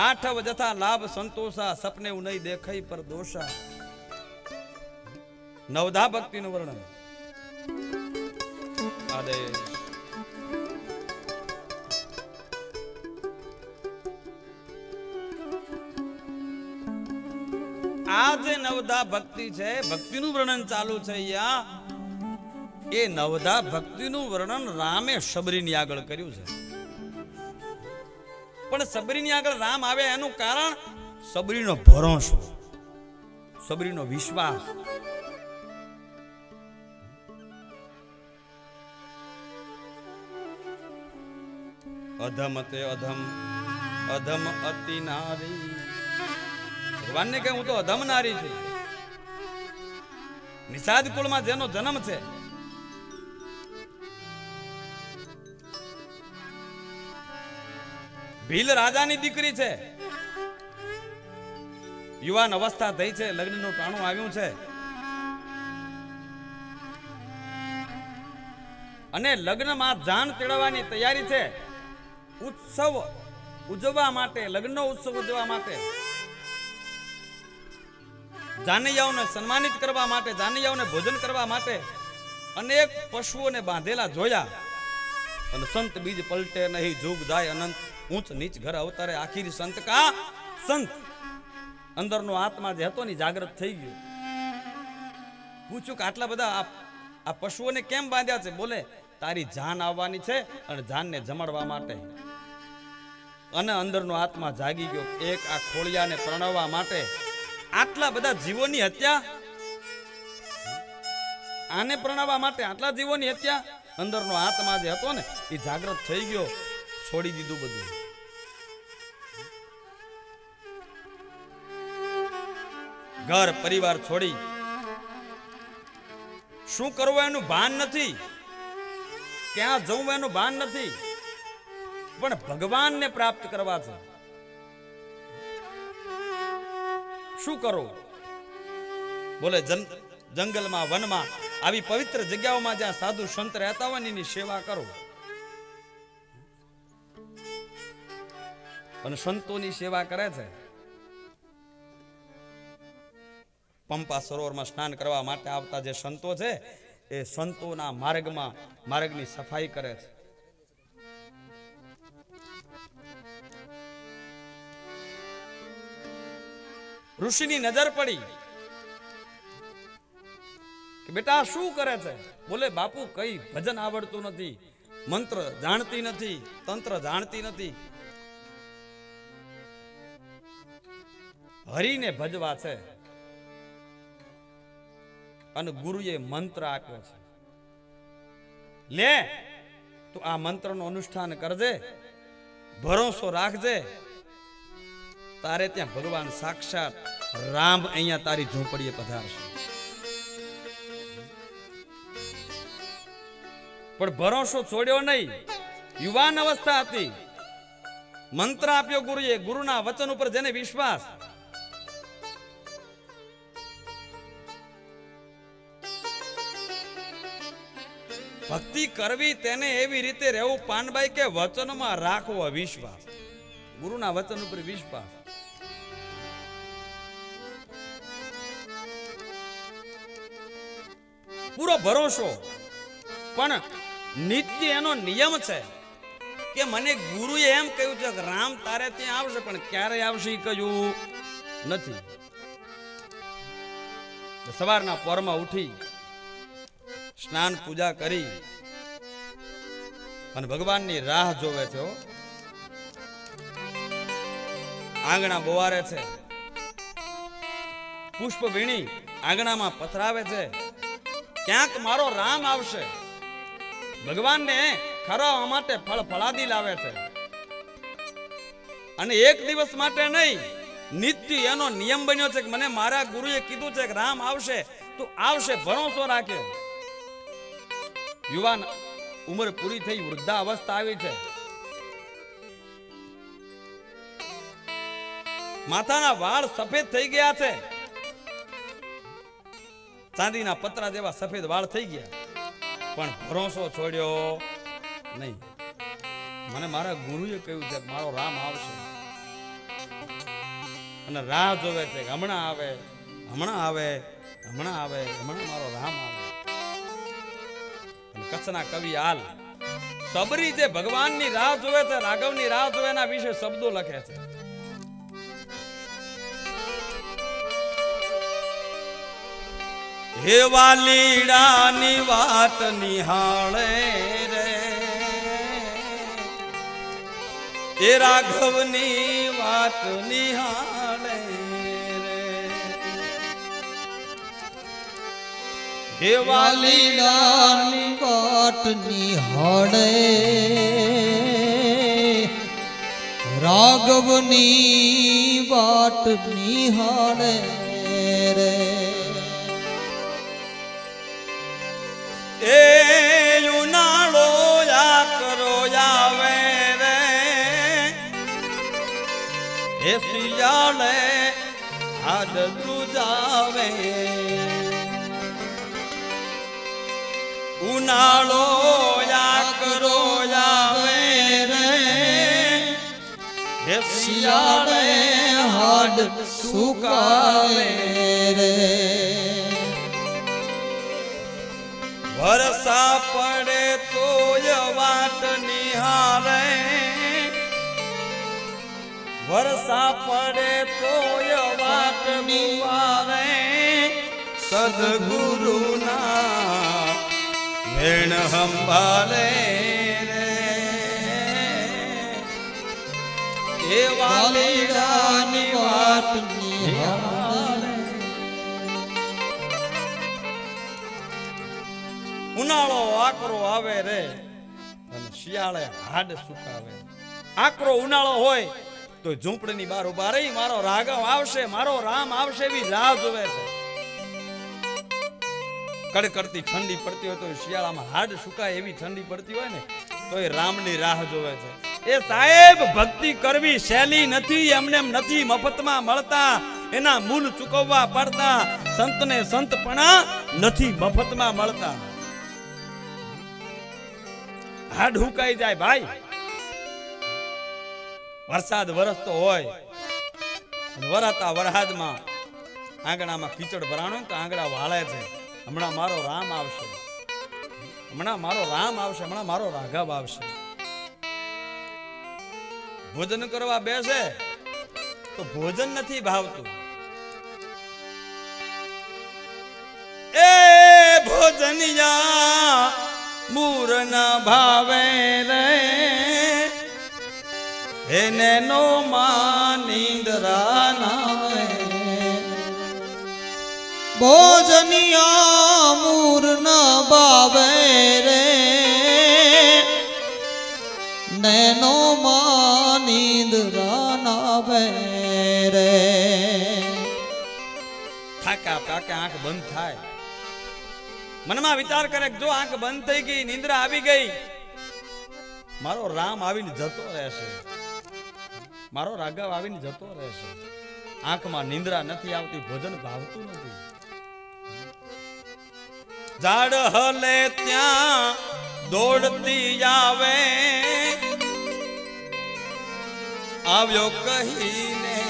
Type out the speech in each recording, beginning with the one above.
आठव जथा लाभ संतोषा सपने नहीं देखाई पर दोषा। नवधा भक्ति नु वर्णन। आदेश आज नवधा भक्ति है, भक्ति नु वर्णन चालू है। या ए नवधा भक्ति नु वर्णन रामे सबरीनी आगळ कर्યું છે। પણ सबरीनी आगळ राम आवे એનું કારણ सबरीનો ભરોસો, सबरीનો વિશ્વાસ। अधम ते अधम अधम अति नारी। भगवान ने कहूं तो अधम नारी थी। निषाद कुल में जेनो जन्म छे, भील राजानी दीकरी छे। युवान अवस्था थई छे, लग्नનું ટાણું આવ્યું છે અને લગ્નમાં જાન તેડવાની તૈયારી છે। उत्सव उजवा माटे, लग्न उत्सव उजवा माटे, जानियाओने सन्मानित करवा माटे, जानियाओने भोजन करवा माटे अनेक पशुओने बांधेला जोया। अने संत बीज पलटे नहीं, जुग जाय अनंत, ऊंच नीच घर अवतारे आखिरी संत का संत। अंदरनो आत्मा जे हतो नी जागृत थई गयो। पूछ्યું કે આટલા બધા આ પશુઓને કેમ બાંધ્યા છે? બોલે તારી જાન આવવાની છે અને જાનને જમાડવા માટે। અને અંદરનો આત્મા જાગી ગયો। એક આ ખોળિયાને પરણવવા માટે આટલા બધા જીવોની હત્યા, આને પરણવવા માટે આટલા જીવોની હત્યા। અંદરનો આત્મા જે હતો ને એ જાગૃત થઈ ગયો, છોડી દીધું બધું। ઘર પરિવાર છોડી શું કરવું એનું ભાન નથી, ક્યાં જવું એનું ભાન નથી, પણ ભગવાનને પ્રાપ્ત કરવા છે। શું કરો? બોલે જંગલમાં, વનમાં, આવી પવિત્ર જગ્યાઓમાં જ્યાં સાધુ સંત રહેતા હોય એની સેવા કરો। અને સંતોની સેવા કરે છે। પંપા સરોવરમાં સ્નાન કરવા માટે આવતા જે સંતો છે એ સંતોના માર્ગની સફાઈ કરે છે। ऋषिनी नजर पड़ी कि बेटा शू करे छे? बोले बापू कई भजन आवड़तुं नथी, मंत्र जाणती नथी, तंत्र जाणती नथी, हरि ने भजवा छे अने गुरुए मंत्र आप्यो छे। ले तू आ मंत्रनो अनुष्ठान करजे, भरोसो राखजे, तारे त्या भगवान साक्षात राम अहिया तारी झोपड़ीए पधारशे। पण भरोसो छोड्यो नहीं। युवान अवस्था हती, मंत्र आप्यो गुरुए, गुरुना वचन उपर जेने विश्वास। भक्ति करवी तेने एवी रीते रहेवुं पानबाई के वचनमां राखवो विश्वास, गुरुना वचन उपर विश्वास। पूरो भरोसो। पण नित्य एनो नियम छे के मने गुरुए एम कह्युं छे के राम तारे त्यां आवशे, पण क्यारे आवशे ई कह्युं नथी। सवाરના પોરમાં ઉઠી સ્નાન પૂજા કરી અને ભગવાનની રાહ જોવે છે। આંગણા બોવારે છે, પુષ્પ વીણી આંગણામાં પથરાવે છે, ક્યાંક મારો રામ આવશે। ભગવાનને ખરાવા માટે ફળ ફળાદી લાવે છે અને એક દિવસ માટે નહીં, નિત્ય એનો નિયમ બન્યો છે કે મને મારા ગુરુએ કીધું છે કે રામ આવશે તો આવશે, ભરોસો રાખ્યો। યુવાન ઉંમર પૂરી થઈ, વૃદ્ધા અવસ્થા આવી છે। માથાના વાળ સફેદ થઈ ગયા છે, ચાંદીના પતરા જેવા સફેદ વાળ થઈ ગયા, પણ ભરોસો છોડ્યો નહીં। મને મારા ગુરુએ કહ્યું છે કે મારો રામ આવશે। અને રાહ જોવે છે કે હમણાં આવે હમણાં આવે હમણાં આવે હમણાં મારો રામ આવે. અને કચ્છના કવિ હાલ સબરી જે ભગવાનની રાહ જોવે છે, રાઘવની રાહ જોવે એના વિશે શબ્દો લખે છે. હે વાલીડાની વાત નિહાળે રે એ રાઘવની વાત નિહાળે રે. હે વાલીડાની વાત નિહાળે રાઘવની વાત નિહાળે રે. એ ઉનાળો આકરો આવે રે એ શિયાળે હાડ ધ્રુજાવે. ઉનાળો આકરો આવે રે એ શિયાળે હાડ સુકાવે રે. વરસા પડે તોય વાટ નિહાળે વરસા પડે તોય વાટ નિહાળે સદગુરુના વેણ સંભાળે રે. એ વાલીડાની વાત નિહાળે. ઉનાળો આકરો આવે રે અને શિયાળે હાડ સુકાવે. આકરો ઉનાળો હોય તો ઝૂંપડીની બહાર ઉભા રહી મારો રાઘવ આવશે મારો રામ આવશે એવી રાહ જોવે છે. કડકડતી ઠંડી પડતી હોય તો શિયાળામાં હાડ સુકાય એવી ઠંડી પડતી હોય ને તો એ રામની રાહ જોવે છે. એ સાહેબ ભક્તિ કરવી સહેલી નથી, એમને નથી મફતમાં મળતા, એના મૂલ ચૂકવવા પડતા. સંતને સંતપણા નથી મફતમાં મળતા. હાડ હુકાઈ જાય ભાઈ. વરસાદ વરસતો હોય વરાતા વરસાદમાં આંગણામાં કીચડ ભરાણો તો આંગણા વાળે છે. હમણાં મારો રામ આવશે, હમણાં મારો રામ આવશે, હમણાં મારો રાઘવ આવશે. ભોજન કરવા બેસે તો ભોજન નથી ભાવતું. એ ભોજનિયા મૂર ના ભાવે રે એને નો માનિંદરા નાવે. ભોજનિયા મૂર ના ભાવે રે નેનો માનિંદરા નાવે રે. થાકા પાકા આંખ બંધ થાય, મનમાં વિચાર કરે જો આંખ બંધ થઈ ગઈ, નિંદ્રા આવી ગઈ, મારો રામ આવીને જતો રહેશે, મારો રાઘવ આવીને જતો રહેશે. આંખમાં નિંદ્રા નથી આવતી, ભોજન ભાવતું નથી. ઝાડ હલે ત્યાં દોડતી આવે આવ્યો કહીને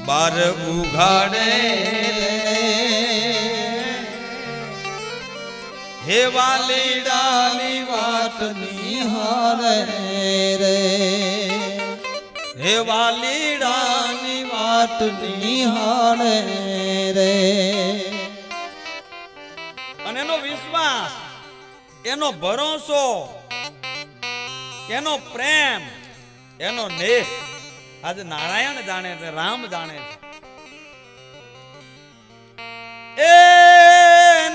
બાર ઉઘાડે. હે વાલીડાની વાત નિહાળે રે હે વાલીડાની વાત નિહાળે રે. અને એનો વિશ્વાસ, એનો ભરોસો, એનો પ્રેમ, એનો નેહ આજે નારાયણ જાણે છે, રામ જાણે છે. એ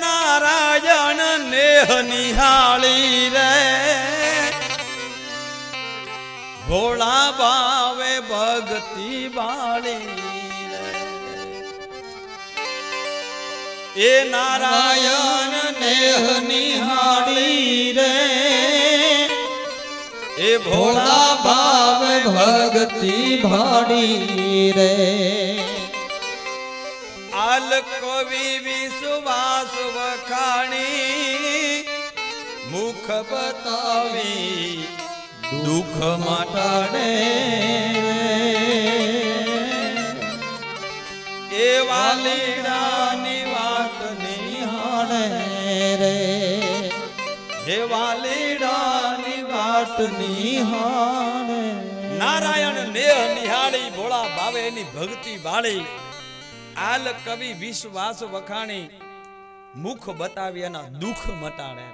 નારાયણ નેહ નિહાળી રે ભોળા ભાવે ભક્તિ બાળી રે. એ નારાયણ નેહ નિહાળી રે એ ભોળા ભાવે ભક્તિ ભાડી રે. આલ કવિ વિશ્વાસ વખાણી મુખ બતાવી દુઃખ મટાડે. વાલીડાની વાત નિહાળે રે હે વાલીડાની વાત નિહાળે નારાયણ નેહ નિહાળી ભોળા ભાવે એની ભક્તિ વાળી આલ કવિ વિશ્વાસ વખાણી મુખ બતાવી એના દુઃખ મટાડે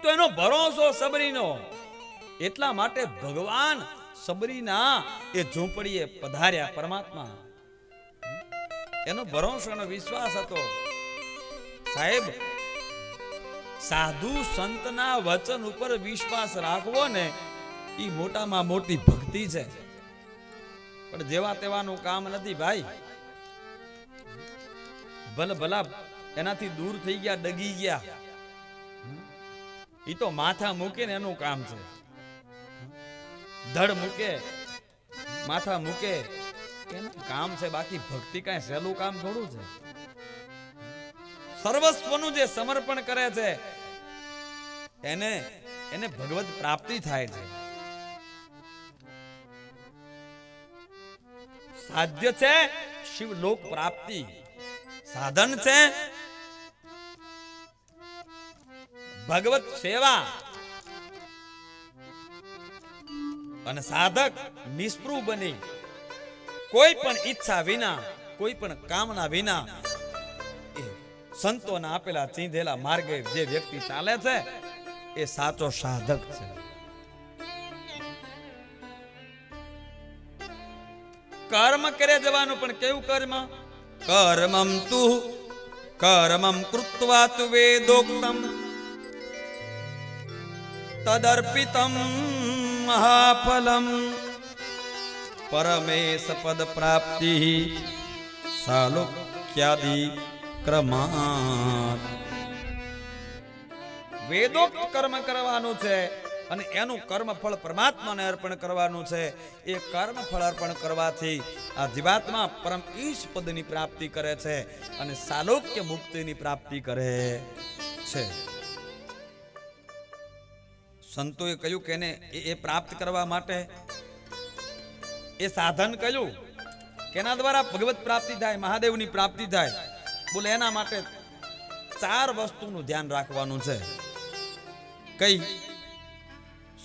તો એનો ભરોસો સબરીનો એટલા માટે ભગવાન સબરીના એ ઝૂંપડીએ પધાર્યા પરમાત્મા એનો ભરોસો એનો વિશ્વાસ હતો સાહેબ સાધુ સંતના વચન ઉપર વિશ્વાસ રાખવો ને ઈ મોટામાં મોટી ભક્તિ છે પણ જેવા તેવાનું કામ નથી ભાઈ ભલે ભલા એનાથી દૂર થઈ ગયા ડગી ગયા ઈ તો માથા મૂકે ને એનું કામ છે ધડ મૂકે માથા મૂકે એનું કામ છે બાકી ભક્તિ કાંઈ સહેલું કામ થોડું છે સર્વસ્વનું જે સમર્પણ કરે છે એને ભગવત પ્રાપ્તિ થાય છે સાધ્ય છે શિવલોક પ્રાપ્તિ સાધન છે ભગવત સેવા અને સાધક નિષ્પૃહ બની કોઈ પણ ઈચ્છા વિના કોઈ પણ કામના વિના એ સંતોના આપેલા ચીંધેલા માર્ગે જે વ્યક્તિ ચાલે છે એ સાચો સાધક છે કર્મ કરે જવાનું પણ કેવું કર્મ કર્મમ કૃત્વા તુ વેદોક્તમ તદર્પિતમ મહાફલમ પરમેશ પદ પ્રાપ્તિ સાલોક્યાદિ ક્રમાત વેદોક્ત કર્મ કરવાનું છે અને એનું કર્મ ફળ પરમાત્માને અર્પણ કરવાનું છે એ કર્મ ફળ અર્પણ કરવાથી આ જીવાત્મા પરમ ઈશ પદની પ્રાપ્તિ કરે છે અને સાલોક્ય મુક્તિની પ્રાપ્તિ કરે છે સંતોએ કહ્યું કે એને એ પ્રાપ્ત કરવા માટે એ સાધન કહ્યું કેના દ્વારા ભગવત પ્રાપ્તિ થાય મહાદેવની પ્રાપ્તિ થાય બોલે એના માટે 4 વસ્તુનું ધ્યાન રાખવાનું છે કઈ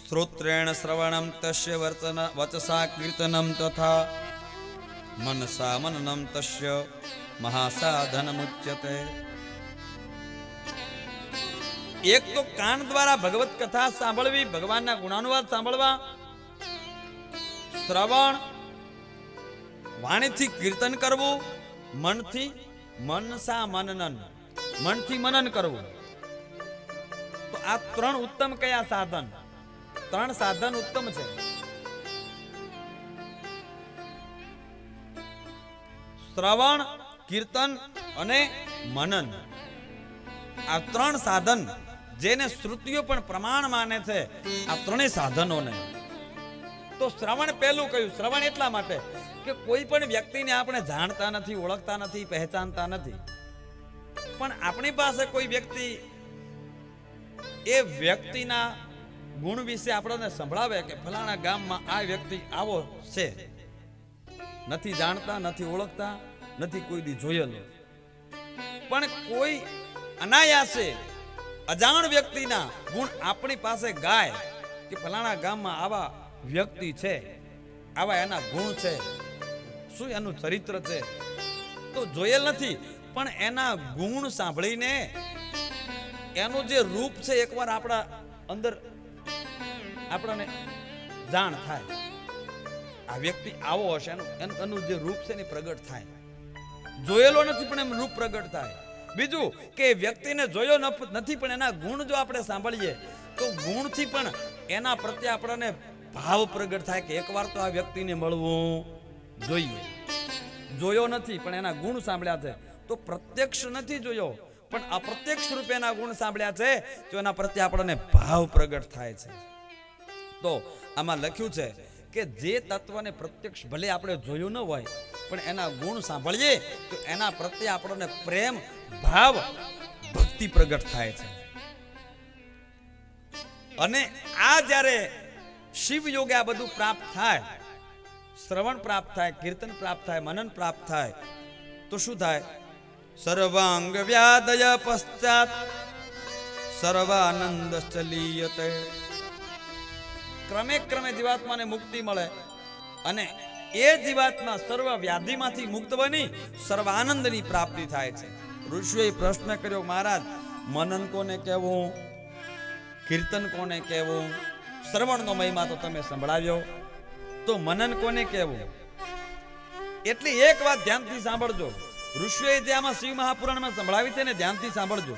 શ્રોત્રેણ શ્રવણમ તસ્ય વચસા કીર્તનમ તથા મનસા મનનમ તસ્ય મહાસાધનમુચ્યતે એક તો કાન દ્વારા ભગવત કથા સાંભળવી ભગવાનના ગુણાનુવાદ સાંભળવા શ્રવણ વાણીથી કીર્તન કરવું મનથી મનસા મનનન મનથી મનન કરવું તો આ 3 ઉત્તમ કયા સાધન 3 સાધન ઉત્તમ છે શ્રવણ કીર્તન અને મનન આ 3 સાધન જેને શ્રુતિઓ પણ પ્રમાણ માને છે આ 3 સાધનોને તો શ્રવણ પહેલું કહ્યું શ્રવણ એટલા માટે કે કોઈ પણ વ્યક્તિને આપણે જાણતા નથી ઓળખતા નથી પહેચાનતા નથી પણ આપણી પાસે કોઈ વ્યક્તિ એ વ્યક્તિના ગુણ વિશે આપણને સંભળાવે કે ફલાણા ગામમાં આ વ્યક્તિ આવો છે નથી જાણતા નથી ઓળખતા નથી કોઈ દી જોયેલો પણ કોઈ અનાયાસે અજાણ વ્યક્તિના ગુણ આપણી પાસે ગાય કે ફલાણા ગામમાં આવા વ્યક્તિ છે આવા એના ગુણ છે શું એનું ચરિત્ર છે તો જોયેલ નથી પણ એના ગુણ સાંભળીને એનું જે રૂપ છે એકવાર આપણા અંદર આપણને જાણ થાય આ વ્યક્તિ આવો હશે એનું જે રૂપ છે ને પ્રગટ થાય જોયેલો નથી પણ એનું રૂપ પ્રગટ થાય બીજું કે વ્યક્તિને જોયો નથી પણ એના ગુણ જો આપણે સાંભળીએ તો ગુણથી પણ એના પ્રત્યે આપણને ભાવ પ્રગટ થાય કે એકવાર તો આ વ્યક્તિને મળવું જોઈએ જોયો નથી પણ એના ગુણ સાંભળ્યા છે તો પ્રત્યક્ષ નથી જોયો પણ અપ્રત્યક્ષ રૂપે એના ગુણ સાંભળ્યા છે તો એના પ્રત્યે આપણને ભાવ પ્રગટ થાય છે તો આમાં લખ્યું છે કે જે તત્વને પ્રત્યક્ષ ભલે આપણે જોયું ન હોય પણ એના ગુણ સાંભળીએ તો એના પ્રત્યે આપણને પ્રેમ ભાવ ભક્તિ પ્રગટ થાય છે અને આ જ્યારે શિવ યોગે આ બધું પ્રાપ્ત થાય શ્રવણ પ્રાપ્ત થાય કીર્તન પ્રાપ્ત થાય મનન પ્રાપ્ત થાય તો શું થાય? સર્વાંગ વ્યાદય પશ્ચાત સર્વાનંદ ચલીયતે. ક્રમે ક્રમે જીવાત્માને મુક્તિ મળે અને એ જીવાત્મા સર્વ વ્યાધિમાંથી મુક્ત બની સર્વ આનંદની પ્રાપ્તિ થાય છે. ઋષિએ પ્રશ્ન કર્યો, મહારાજ મનન કોને કહેવું, કીર્તન કોને કહેવું? શ્રવણનો મહિમા તો તમે સંભળાવ્યો, તો મનન કોને કહેવું? એટલે એક વાત ધ્યાનથી સાંભળજો. ઋષિએ જે આમાં શિવ મહાપુરાણમાં સંભળાવી છે ને, ધ્યાનથી સાંભળજો.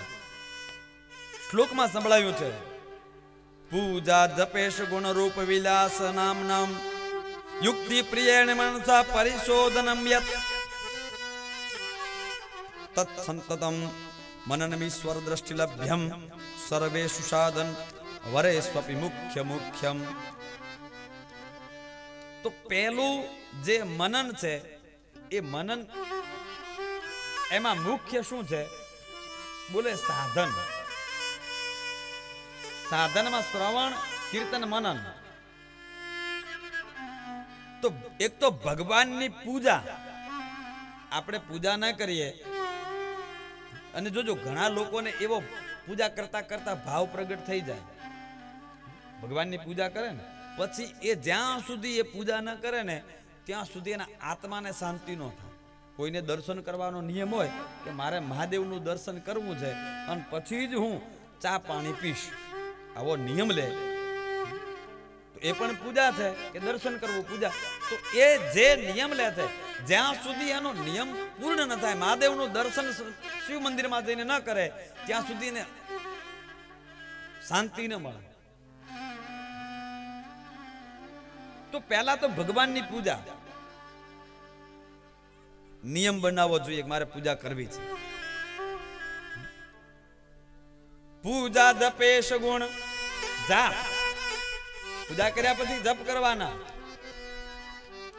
શ્લોકમાં સંભળાવ્યું છે, પૂજા જપેશ ગુણ રૂપ વિલાસ નામ નામ યુક્તિ પ્રિયેણ મનસા પરિશોધનમ યત તત સંતતમ મનનમીશ્વર દ્રષ્ટિલભ્યમ સર્વેષુ સાધન વરેસ્વપી મુખ્ય મુખ્યમ. તો પેલું જે મનન છે એ મનન એમાં મુખ્ય શું છે? બોલે સાધન. સાધનમાં શ્રવણ, કીર્તન, મનન. તો એક તો ભગવાનની પૂજા. આપણે પૂજા ન કરીએ અને જોજો ઘણા લોકોને એવો પૂજા કરતા કરતા ભાવ પ્રગટ થઈ જાય. ભગવાનની પૂજા કરે ને પછી એ જ્યાં સુધી એ પૂજા ન કરે ને ત્યાં સુધી એના આત્માને શાંતિ ન થાય. કોઈને દર્શન કરવાનો નિયમ હોય કે મારે મહાદેવનું દર્શન કરવું છે અને પછી જ હું ચા પાણી પીશ, આવો નિયમ લે તો એ પણ પૂજા છે કે દર્શન કરવું પૂજા. તો એ જે નિયમ લે છે જ્યાં સુધી એનો નિયમ પૂર્ણ ન થાય, મહાદેવનું દર્શન શિવ મંદિરમાં જઈને ન કરે ત્યાં સુધી ને શાંતિ ન મળે. તો પહેલા તો ભગવાનની પૂજા નિયમ બનાવવો જોઈએ કે મારે પૂજા કરવી છે. પૂજા જપેશ ગુણ જાપ. પૂજા કર્યા પછી જપ કરવાના,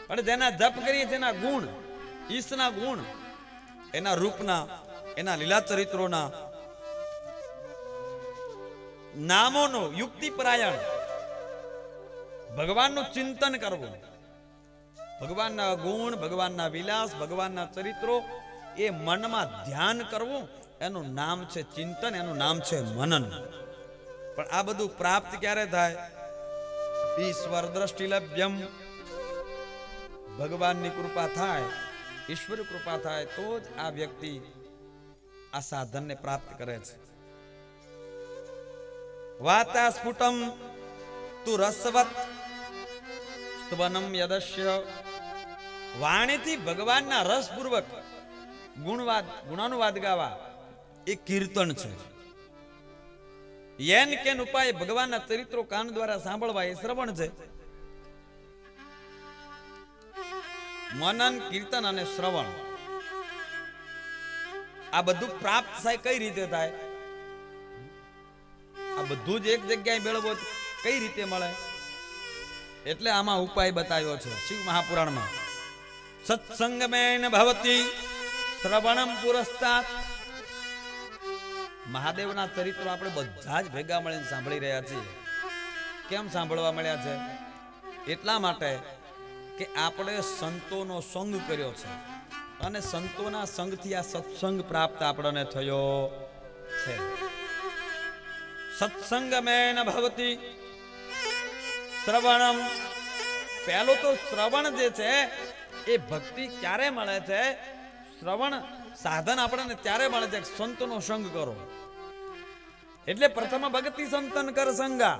પણ જેના જપ કરીએ તેના ગુણ, ઈશના ગુણ, એના રૂપના, એના લીલા ચરિત્રોના, નામોનો યુક્તિ પરાયણ ભગવાનનું ચિંતન કરવું. ભગવાનના ગુણ, ભગવાનના વિલાસ, ભગવાનના ચરિત્રો એ મનમાં ધ્યાન કરવું, એનું નામ છે ચિંતન, એનું નામ છે મનન. પણ આ બધું પ્રાપ્ત ક્યારે થાય? ઈશ્વર દ્રષ્ટિલભ્યમ. ભગવાનની કૃપા થાય, ઈશ્વર કૃપા થાય તો જ આ વ્યક્તિ આ સાધનને પ્રાપ્ત કરે છે. વાતા સ્ફુટમ તુ રસવત સ્તવનમ યદસ્ય. વાણીથી ભગવાનના રસપૂર્વક ગુણાનુવાદ ગાવા એ કીર્તન છે. યેન કેન ઉપાય ભગવાનના ચરિત્રો કાન દ્વારા સાંભળવા એ શ્રવણ છે. મનન, કીર્તન અને શ્રવણ આ બધું પ્રાપ્ત થાય કઈ રીતે થાય? આ બધું જ એક જગ્યાએ મેળવો કઈ રીતે મળે? એટલે આમાં ઉપાય બતાવ્યો છે શિવ મહાપુરાણમાં. સત્સંગમેન ભવતી શ્રવણમ પુરસ્તાત. મહાદેવના ચરિત્રો આપણે બધા જ ભેગા મળીને સાંભળી રહ્યા છીએ. કેમ સાંભળવા મળ્યા છે? એટલા માટે કે આપણે સંતોનો સંગ કર્યો છે અને સંતોના સંગથી આ સત્સંગ પ્રાપ્ત આપણને થયો છે. સત્સંગમેન ભવતી શ્રવણમ. પહેલો તો શ્રવણ જે છે એ ભક્તિ ક્યારે મળે છે? શ્રવણ સાધન આપણને ત્યારે મળે છે સંતોનો સંગ કરો. એટલે પ્રથમ ભક્તિ સંતન કર સંગા.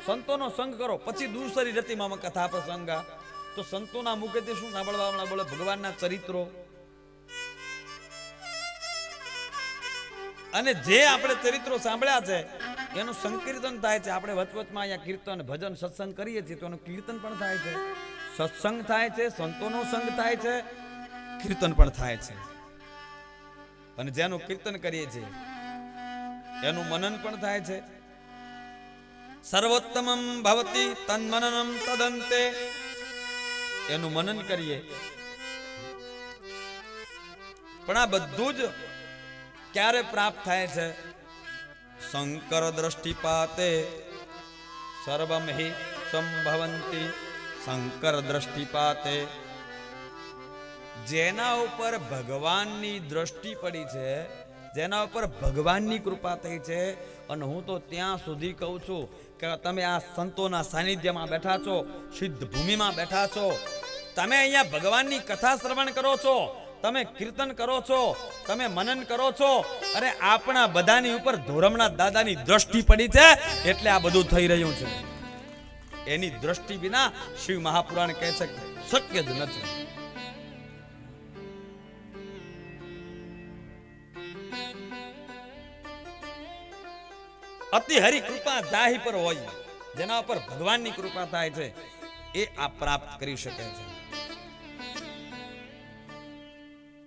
સંતોનો સંગ કરો, પછી દૂસરી રતિમાં કથા પ્રસંગા. તો સંતોના મુખેથી શું સાંભળવા બોલે? ભગવાનના ચરિત્રો. અને જે આપણે ચરિત્રો સાંભળ્યા છે એનું સંકીર્તન થાય છે. આપણે વચવચમાં અહીંયા કીર્તન, ભજન, સત્સંગ કરીએ છીએ તો એનું કીર્તન પણ થાય છે, સત્સંગ થાય છે, સંતોનો સંગ થાય છે, કીર્તન પણ થાય છે. અને જેનું કીર્તન કરીએ છીએ એનું મનન પણ થાય છે. સર્વોત્તમમ ભવતી તન્મનનમ તદંતે. એનું મનન કરીએ. પણ આ બધું જ ક્યારે પ્રાપ્ત થાય છે? શંકર દ્રષ્ટિપાતે સર્વમ હિ સંભવંતી. શંકર દ્રષ્ટિપાતે જેના ઉપર ભગવાનની દ્રષ્ટિ પડી છે, જેના ઉપર ભગવાનની કૃપા થઈ છે, અને હું તો ત્યાં સુધી કહું છું કે તમે આ સંતોના સાનિધ્યમાં બેઠા છો, સિદ્ધ ભૂમિમાં બેઠા છો, તમે અહીંયા ભગવાનની કથા શ્રવણ કરો છો, તમે કીર્તન કરો છો, તમે મનન કરો છો, અને આપણા બધાની ઉપર ધોરમના દાદાની દ્રષ્ટિ પડી છે, એટલે આ બધું થઈ રહ્યું છે. એની દ્રષ્ટિ વિના શિવ મહાપુરાણ કહે છે શક્ય જ નથી. અતિ હરિ કૃપા જાહી પર હોય, જેના ઉપર ભગવાનની કૃપા થાય છે એ આ પ્રાપ્ત કરી શકે છે.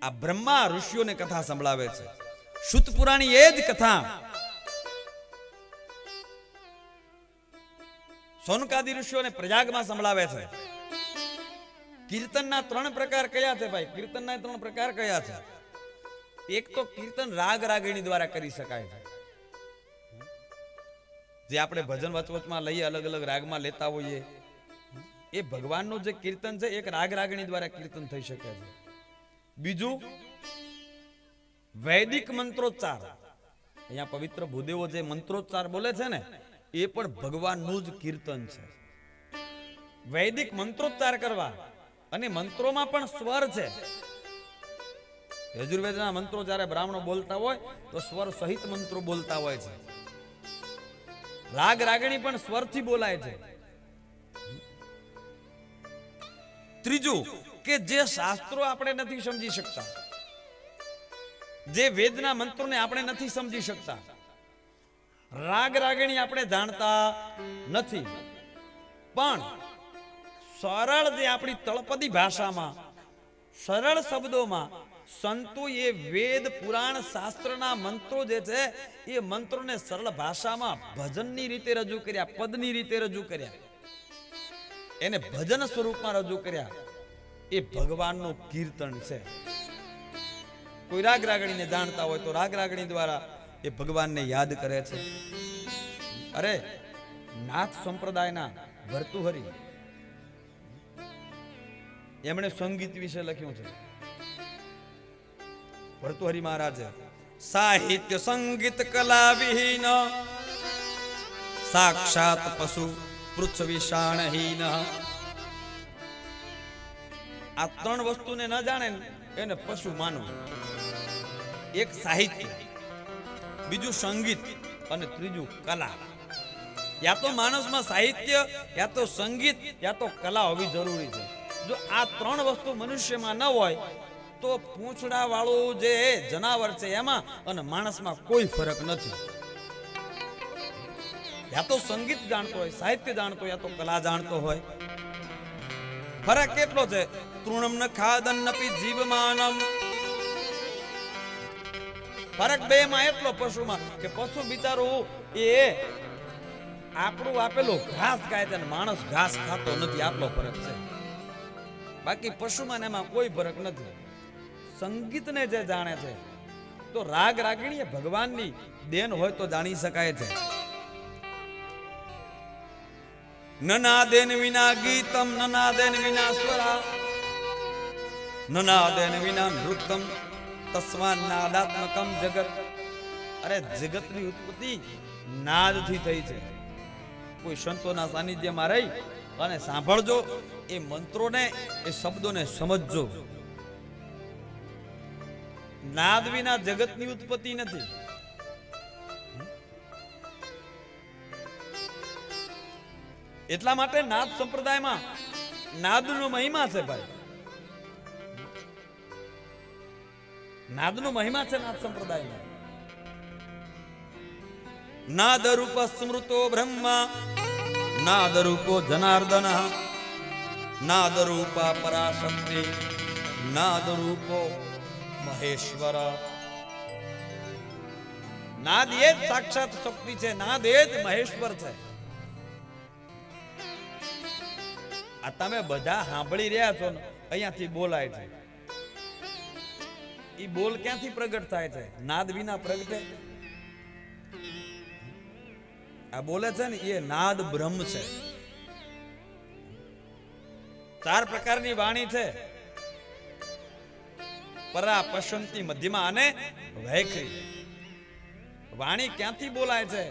આ બ્રહ્મા ઋષિઓને કથા સંભળાવે છે. શુદ્ધ પુરાણી એ જ કથા સોનકાદી ઋષિઓને પ્રયાગમાં સંભળાવે છે. કીર્તનના 3 પ્રકાર કયા છે ભાઈ? કીર્તનના 3 પ્રકાર કયા છે? એક તો કીર્તન રાગ રાગિણી દ્વારા કરી શકાય છે, જે આપણે ભજન વચવચમાં લઈએ, અલગ અલગ રાગમાં લેતા હોઈએ. એ ભગવાનનું જે કીર્તન છે એક રાગ રાગિણી દ્વારા કીર્તન થઈ શકે છે. બીજું વૈદિક મંત્રોચ્ચાર. અહીંયા પવિત્ર ભૂદેવો જે મંત્રોચ્ચાર બોલે છે ને, એ પણ ભગવાનનું જ કીર્તન છે. વૈદિક મંત્રોચ્ચાર કરવા, અને મંત્રોમાં પણ સ્વર છે. યજુર્વેદના મંત્રો જ્યારે બ્રાહ્મણો બોલતા હોય તો સ્વર સહિત મંત્રો બોલતા હોય છે. રાગ રાગણી પણ સ્વરથી બોલાય છે. ત્રીજું કે જે શાસ્ત્રો આપણે નથી સમજી શકતા, જે વેદના મંત્રોને આપણે નથી સમજી શકતા, રાગ રાગણી આપણે જાણતા નથી, પણ સરળ જે આપણી તળપદી ભાષામાં, સરળ શબ્દોમાં સંતો એ વેદ પુરાણ શાસ્ત્રના મંત્રો જે છે એ મંત્રોને સરળ ભાષામાં ભજનની રીતે રજૂ કર્યા, પદની રીતે રજૂ કર્યા, એને ભજન સ્વરૂપમાં રજૂ કર્યા. એ ભગવાનનું કીર્તન છે. કોઈ રાગ રાગણીને જાણતા હોય તો રાગ રાગણી દ્વારા એ ભગવાનને યાદ કરે છે. અરે નાથ સંપ્રદાયના ભર્તુહરી, એમણે સંગીત વિશે લખ્યું છે. ભર્તુહરી મહારાજે સાહિત્ય સંગીત કલા વિહીન, સાક્ષાત પશુ પૃથ્વી શાણહીન. આ 3 વસ્તુને ન જાણે એને પશુ માનવું. એક સાહિત્ય, બીજું સંગીત, અને ત્રીજું કલા. યા તો માણસમાં સાહિત્ય, યા તો સંગીત, યા તો કલા હોવી જરૂરી છે. જો આ 3 વસ્તુ મનુષ્યમાં ન હોય તો પૂંછડા વાળું જે જનાવર છે એમાં અને માણસમાં કોઈ ફરક નથી. યા તો સંગીત જાણતો હોય, સાહિત્ય જાણતો હોય, યા તો કલા જાણતો હોય. ફરક કેટલો છે? તૃણમ ન ખાદન નપી જીવમાનમ. ફરક બે માં એટલો પશુમાં કે પશુ બિચારું એ આપણું આપેલું ઘાસ ખાય છે અને માણસ ઘાસ ખાતો નથી, આટલો ફરક છે. બાકી પશુમાં એમાં કોઈ ફરક નથી. સંગીતને જે જાણે છે તો રાગ રાગીણી ભગવાનની દેન હોય તો જાણી શકાય છે. નનાદેન વિના ગીતમ, નનાદેન વિના સ્વરા, નનાદેન વિના નૃત્યમ, તસ્માન નાદાત્મકમ જગત. અરે જગતની ઉત્પત્તિ નાદથી થઈ છે. કોઈ સંતોના સાનિધ્યમાં રહી અને સાંભળજો, એ મંત્રોને, એ શબ્દોને સમજજો. નાદ વિના જગતની ઉત્પત્તિ નથી. એટલા માટે નાદ સંપ્રદાયમાં નાદનો મહિમા છે ભાઈ. નાદનો મહિમા છે નાદ સંપ્રદાયમાં. નાદ રૂપ સ્મૃતો બ્રહ્મા, નાદ રૂપો જનાર્દન, નાદ રૂપા પરાશક્તિ, નાદ રૂપો મહેશ્વર. નાદ એ જ સાક્ષાત શક્તિ છે, નાદ એ જ મહેશ્વર છે. આ તમે બધા સાંભળી રહ્યા છો ને, અહીંયાથી બોલાય છે. ઈ બોલ ક્યાંથી પ્રગટ થાય છે? નાદ વિના પ્રગટે? આ બોલે છે ને એ નાદ બ્રહ્મ છે. 4 પ્રકારની વાણી છે. પરા પશંતી મધ્યમાં અને વૈખરી. વાણી ક્યાંથી બોલાય છે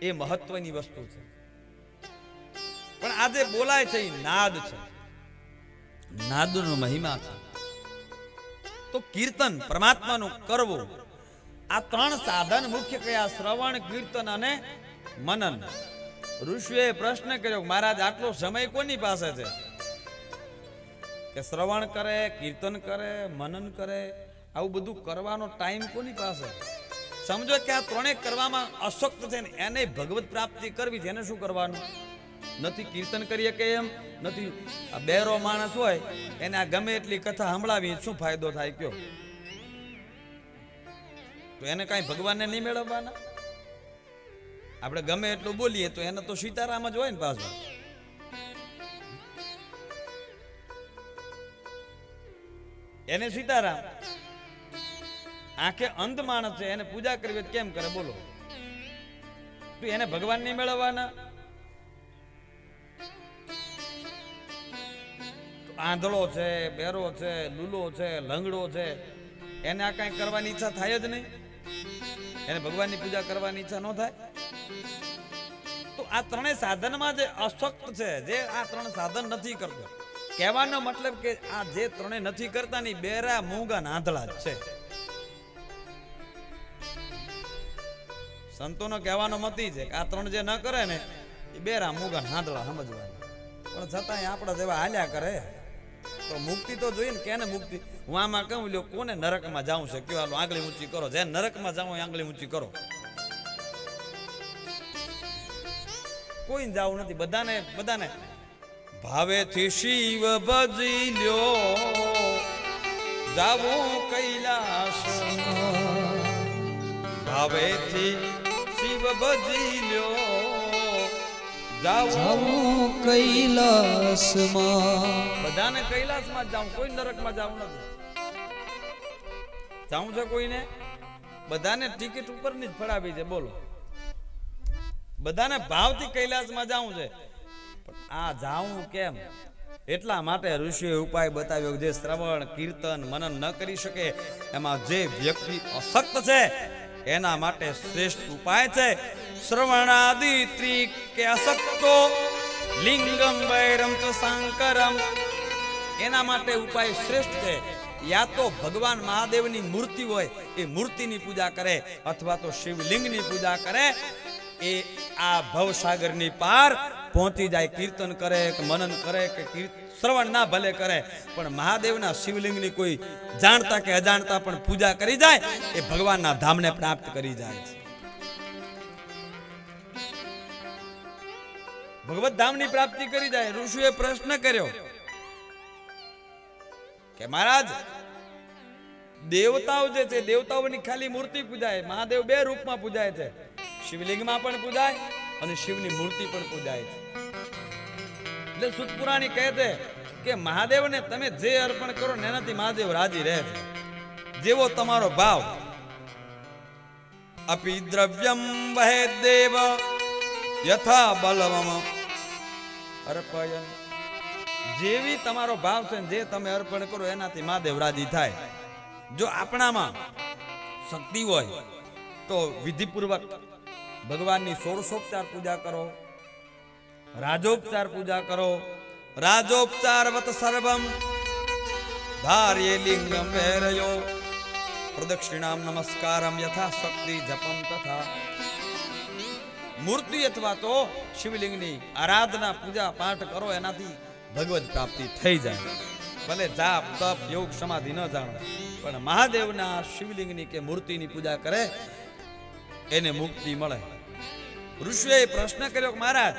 એ મહત્વની વસ્તુ છે. પણ આજે બોલાય છે એ નાદ છે, નાદનો મહિમા છે. તો કીર્તન પરમાત્માનું કરવું, આ ત્રણ સાધન મુખ્ય કયા? શ્રવણ, કીર્તન અને મનન. ઋષિએ પ્રશ્ન કર્યો, મહારાજ આટલો સમય કોની પાસે છે કે શ્રવણ કરે, કીર્તન કરે, મનન કરે? આવું બધું કરવાનો ટાઈમ કોની પાસે? સમજો કે આ ત્રણેય કરવામાં અશક્ત છે ને એને ભગવત પ્રાપ્તિ કરવી છે, એને શું કરવાનું? નથી કીર્તન કરીએ કે એમ નથી. આ બેરો માણસ હોય એને આ ગમે એટલી કથા સંભળાવી શું ફાયદો થાય કયો? તો એને કાંઈ ભગવાનને નહીં મેળવવાના? આપણે ગમે એટલું બોલીએ તો એને તો સીતારામ જ હોય ને પાછું. એને સીતારામ. આંખે અંધ માણસ છે, એને પૂજા કરવી કેમ કરે બોલો? તો એને ભગવાન નહીં મેળવવાના? આંધળો છે, બેરો છે, લૂલો છે, લંગડો છે, એને આ કઈ કરવાની ઈચ્છા થાય જ નહીં? એને ભગવાનની પૂજા કરવાની ઈચ્છા ન થાય? તો આ ત્રણેય સાધનમાં જે અશક્ત છે, જે આ ત્રણ સાધન નથી કરતો, કહેવાનો મતલબ કે આ જે ત્રણેય નથી કરતા ની બેરા, મૂંગા, આંધળા જ છે. સંતોનો કહેવાનો મત છે કે આ ત્રણ જે ન કરે ને એ બેરા, મૂંગા, આંધળા સમજવાના. પણ છતાંય આપણા જેવા હાલ્યા કરે તો મુક્તિ તો જોઈએ ને. કેને મુક્તિ? હું આમાં કહું લ્યો, કોને નરકમાં જાઉં છે કયો? હાલો આંગળી ઊંચી કરો. જે નરકમાં જાઉં આંગળી ઊંચી કરો. કોઈને જાવું નથી. બધાને ભાવેથી શિવ ભજી લ્યો, જાવું કૈલાસ. ભાવેથી શિવ ભજી લ્યો, જાવું કૈલાસમાં. બધાને કૈલાસમાં જ જાઉં, કોઈ નરકમાં જાવું નથી. જાવું છે કોઈને? બધાને ટિકિટ ઉપરની જ ફળાવી છે બોલો. બધાને ભાવથી કૈલાસમાં જાવું છે. પણ આ જાવું કેમ? એટલા માટે ઋષિએ ઉપાય બતાવ્યો. જે શ્રવણ, કીર્તન, મનન ન કરી શકે, એમાં જે વ્યક્તિ અશક્ત છે એના માટે શ્રેષ્ઠ ઉપાય છે શ્રવણાદિ ત્રિકે અશક્તો લિંગમ વૈરમ ચ શંકરમ. એના માટે ઉપાય શ્રેષ્ઠ છે. યા તો ભગવાન મહાદેવની મૂર્તિ હોય એ મૂર્તિની પૂજા કરે, અથવા તો શિવલિંગની પૂજા કરે. એ આ ભવસાગરની પાર પહોંચી જાય. કીર્તન કરે કે મનન કરે કે શ્રવણ ના ભલે કરે, પણ મહાદેવના શિવલિંગની કોઈ જાણતા કે અજાણતા પણ પૂજા કરી જાય એ ભગવાનના ધામને પ્રાપ્ત કરી જાય છે. ભગવત ધામની પ્રાપ્તિ કરી જાય. ઋષિએ પ્રશ્ન કર્યો કે મહારાજ, દેવતાઓ જે છે, દેવતાઓની ખાલી મૂર્તિ પૂજાય. મહાદેવ બે રૂપમાં પૂજાય છે, શિવલિંગમાં પણ પૂજાય અને શિવની મૂર્તિ પણ પૂજાય છે. એટલે સુત પુરાણી કહે છે કે મહાદેવને તમે જે અર્પણ કરો ને એનાથી મહાદેવ રાજી રહે છે. જેવો તમારો ભાવ. અપિ દ્રવ્યમ વહે દેવ યથા બલવમ અર્પયન. જેવી તમારો ભાવ છે, જે તમે અર્પણ કરો એનાથી મહાદેવ રાજી થાય. જો આપણામાં શક્તિ હોય તો વિધિપૂર્વક ભગવાનની ષોડશોપચાર પૂજા કરો, રાજોપચાર પૂજા કરો. રાજોપચાર વત સર્વમ ધાર્યે લિંગમ વૈરયો પ્રદક્ષિણામ નમસ્કારમ યથા શક્તિ જપમ તથા. મૂર્તિ અથવા તો શિવલિંગની આરાધના, પૂજા પાઠ કરો, એનાથી ભગવત પ્રાપ્તિ થઈ જાય. ભલે જાપ, તપ, યોગ, સમાધિ ન જાણો, પણ મહાદેવના શિવલિંગની કે મૂર્તિની પૂજા કરે એને મુક્તિ મળે. ઋષિએ પ્રશ્ન કર્યો કે મહારાજ,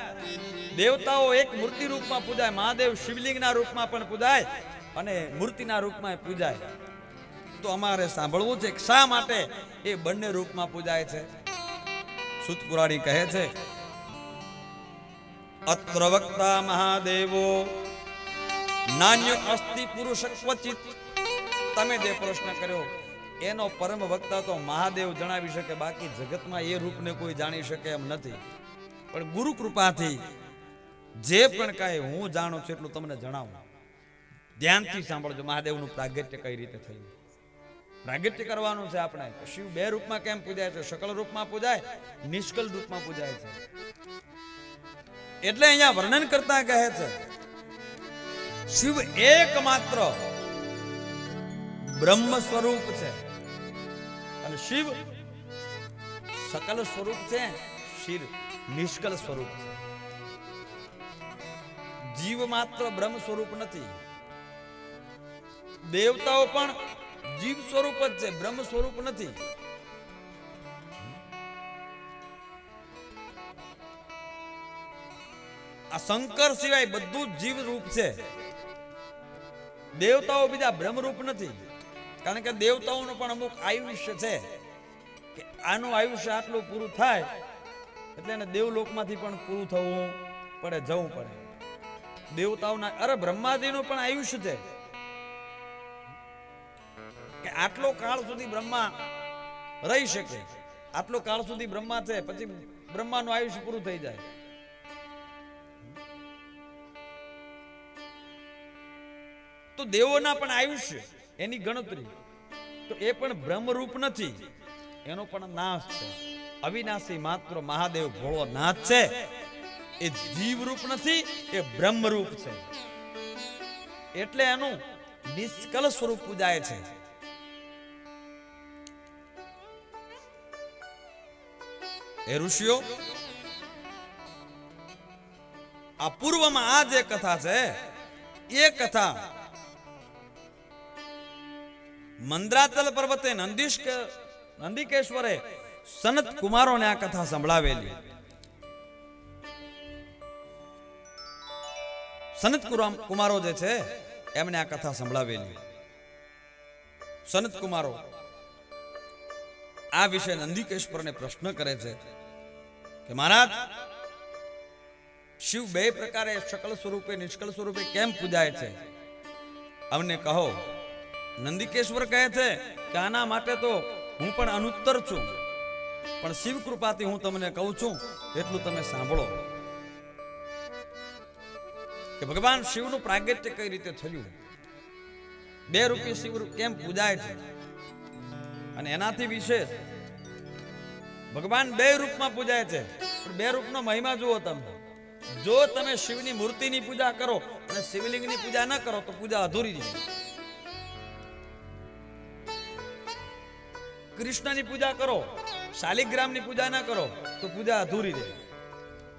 દેવતાઓ એક મૂર્તિ રૂપમાં પૂજાય, મહાદેવ શિવલિંગના રૂપમાં પણ પૂજાય અને મૂર્તિના રૂપમાં પૂજાય, તો અમારે સાંભળવું છે કે શા માટે એ બંને રૂપમાં પૂજાય છે? સુત પુરાણી કહે છે, અત્ર વક્તા મહાદેવો નાન્યો અસ્તિ પુરુષ ક્વચિત. તમે જે પ્રશ્ન કર્યો એનો પરમ વક્તા તો મહાદેવ જણાવી શકે, બાકી જગતમાં એ રૂપને કોઈ જાણી શકે એમ નથી. પણ ગુરુ કૃપાથી જે પણ કાંઈ હું જાણું છું એટલું તમને જણાવું. ધ્યાનથી સાંભળજો મહાદેવનું પ્રાગટ્ય કઈ રીતે થયું. પ્રાગટ્ય કરવાનું છે આપણે. શિવ બે રૂપમાં કેમ પૂજાય છે? શકલ રૂપમાં પૂજાય, નિષ્કલ રૂપમાં પૂજાય છે. એટલે અહીંયા વર્ણન કરતા કહે છે શિવ એકમાત્ર બ્રહ્મ સ્વરૂપ છે અને શિવ સકલ સ્વરૂપ છે, શિવ નિષ્કલ સ્વરૂપ છે. જીવ માત્ર બ્રહ્મ સ્વરૂપ નથી. દેવતાઓ પણ જીવ સ્વરૂપ જ છે, બ્રહ્મ સ્વરૂપ નથી. આ શંકર સિવાય બધું જીવ રૂપ છે. દેવતાઓ બીજા બ્રહ્મ રૂપ નથી. કારણ કે દેવતાઓનું પણ અમુક આયુષ્ય છે કે આનું આયુષ્ય આટલું પૂરું થાય એટલે એને દેવલોકમાંથી પણ પૂરું થવું પડે, જવું પડે. દેવતાઓના અરે બ્રહ્માદિનું પણ આયુષ્ય છે કે આટલો કાળ સુધી બ્રહ્મા રહી શકે. આટલો કાળ સુધી બ્રહ્મા છે, પછી બ્રહ્માનું આયુષ્ય પૂરું થઈ જાય. તો દેવોના પણ આયુષ્ય એની ગણતરી તો એ પણ બ્રહ્મરૂપ નથી, એનો પણ નાશ છે. અવિનાશી માત્ર મહાદેવ ભોળો નાથ છે. એ જીવરૂપ નથી, એ બ્રહ્મરૂપ છે. એટલે એનું નિષ્કલ સ્વરૂપ પૂજાય છે. એ ઋષિઓ, આ પૂર્વમાં આ જે કથા છે એ કથા મંદ્રાચલ પર્વતે નંદિકેશ્વરે સનત કુમારોને આ કથા સંભળાવેલી. સનત કુમારો જે છે એમને આ કથા સંભળાવેલી. સનત કુમારો આ વિશે નંદિકેશ્વરને પ્રશ્ન કરે છે કે મહારાજ, શિવ બે પ્રકારે શકલ સ્વરૂપે નિષ્કલ સ્વરૂપે કેમ પૂજાય છે? અમને કહો. નંદિકેશ્વર કહે છે કે આના માટે તો હું પણ અનુત્તર છું, પણ શિવ કૃપાથી હું તમને કહું છું એટલું તમે સાંભળો કે ભગવાન શિવનું પ્રાગટ્ય કઈ રીતે થયું, બે રૂપી શિવ કેમ પૂજાય છે. અને એનાથી વિશેષ ભગવાન બે રૂપમાં પૂજાય છે, પણ બે રૂપનો મહિમા જુઓ તમે. જો તમે શિવની મૂર્તિની પૂજા કરો અને શિવલિંગની પૂજા ન કરો તો પૂજા અધૂરી રહે. કૃષ્ણની પૂજા કરો, શાલિગ્રામની પૂજા ન કરો તો પૂજા અધૂરી રહે.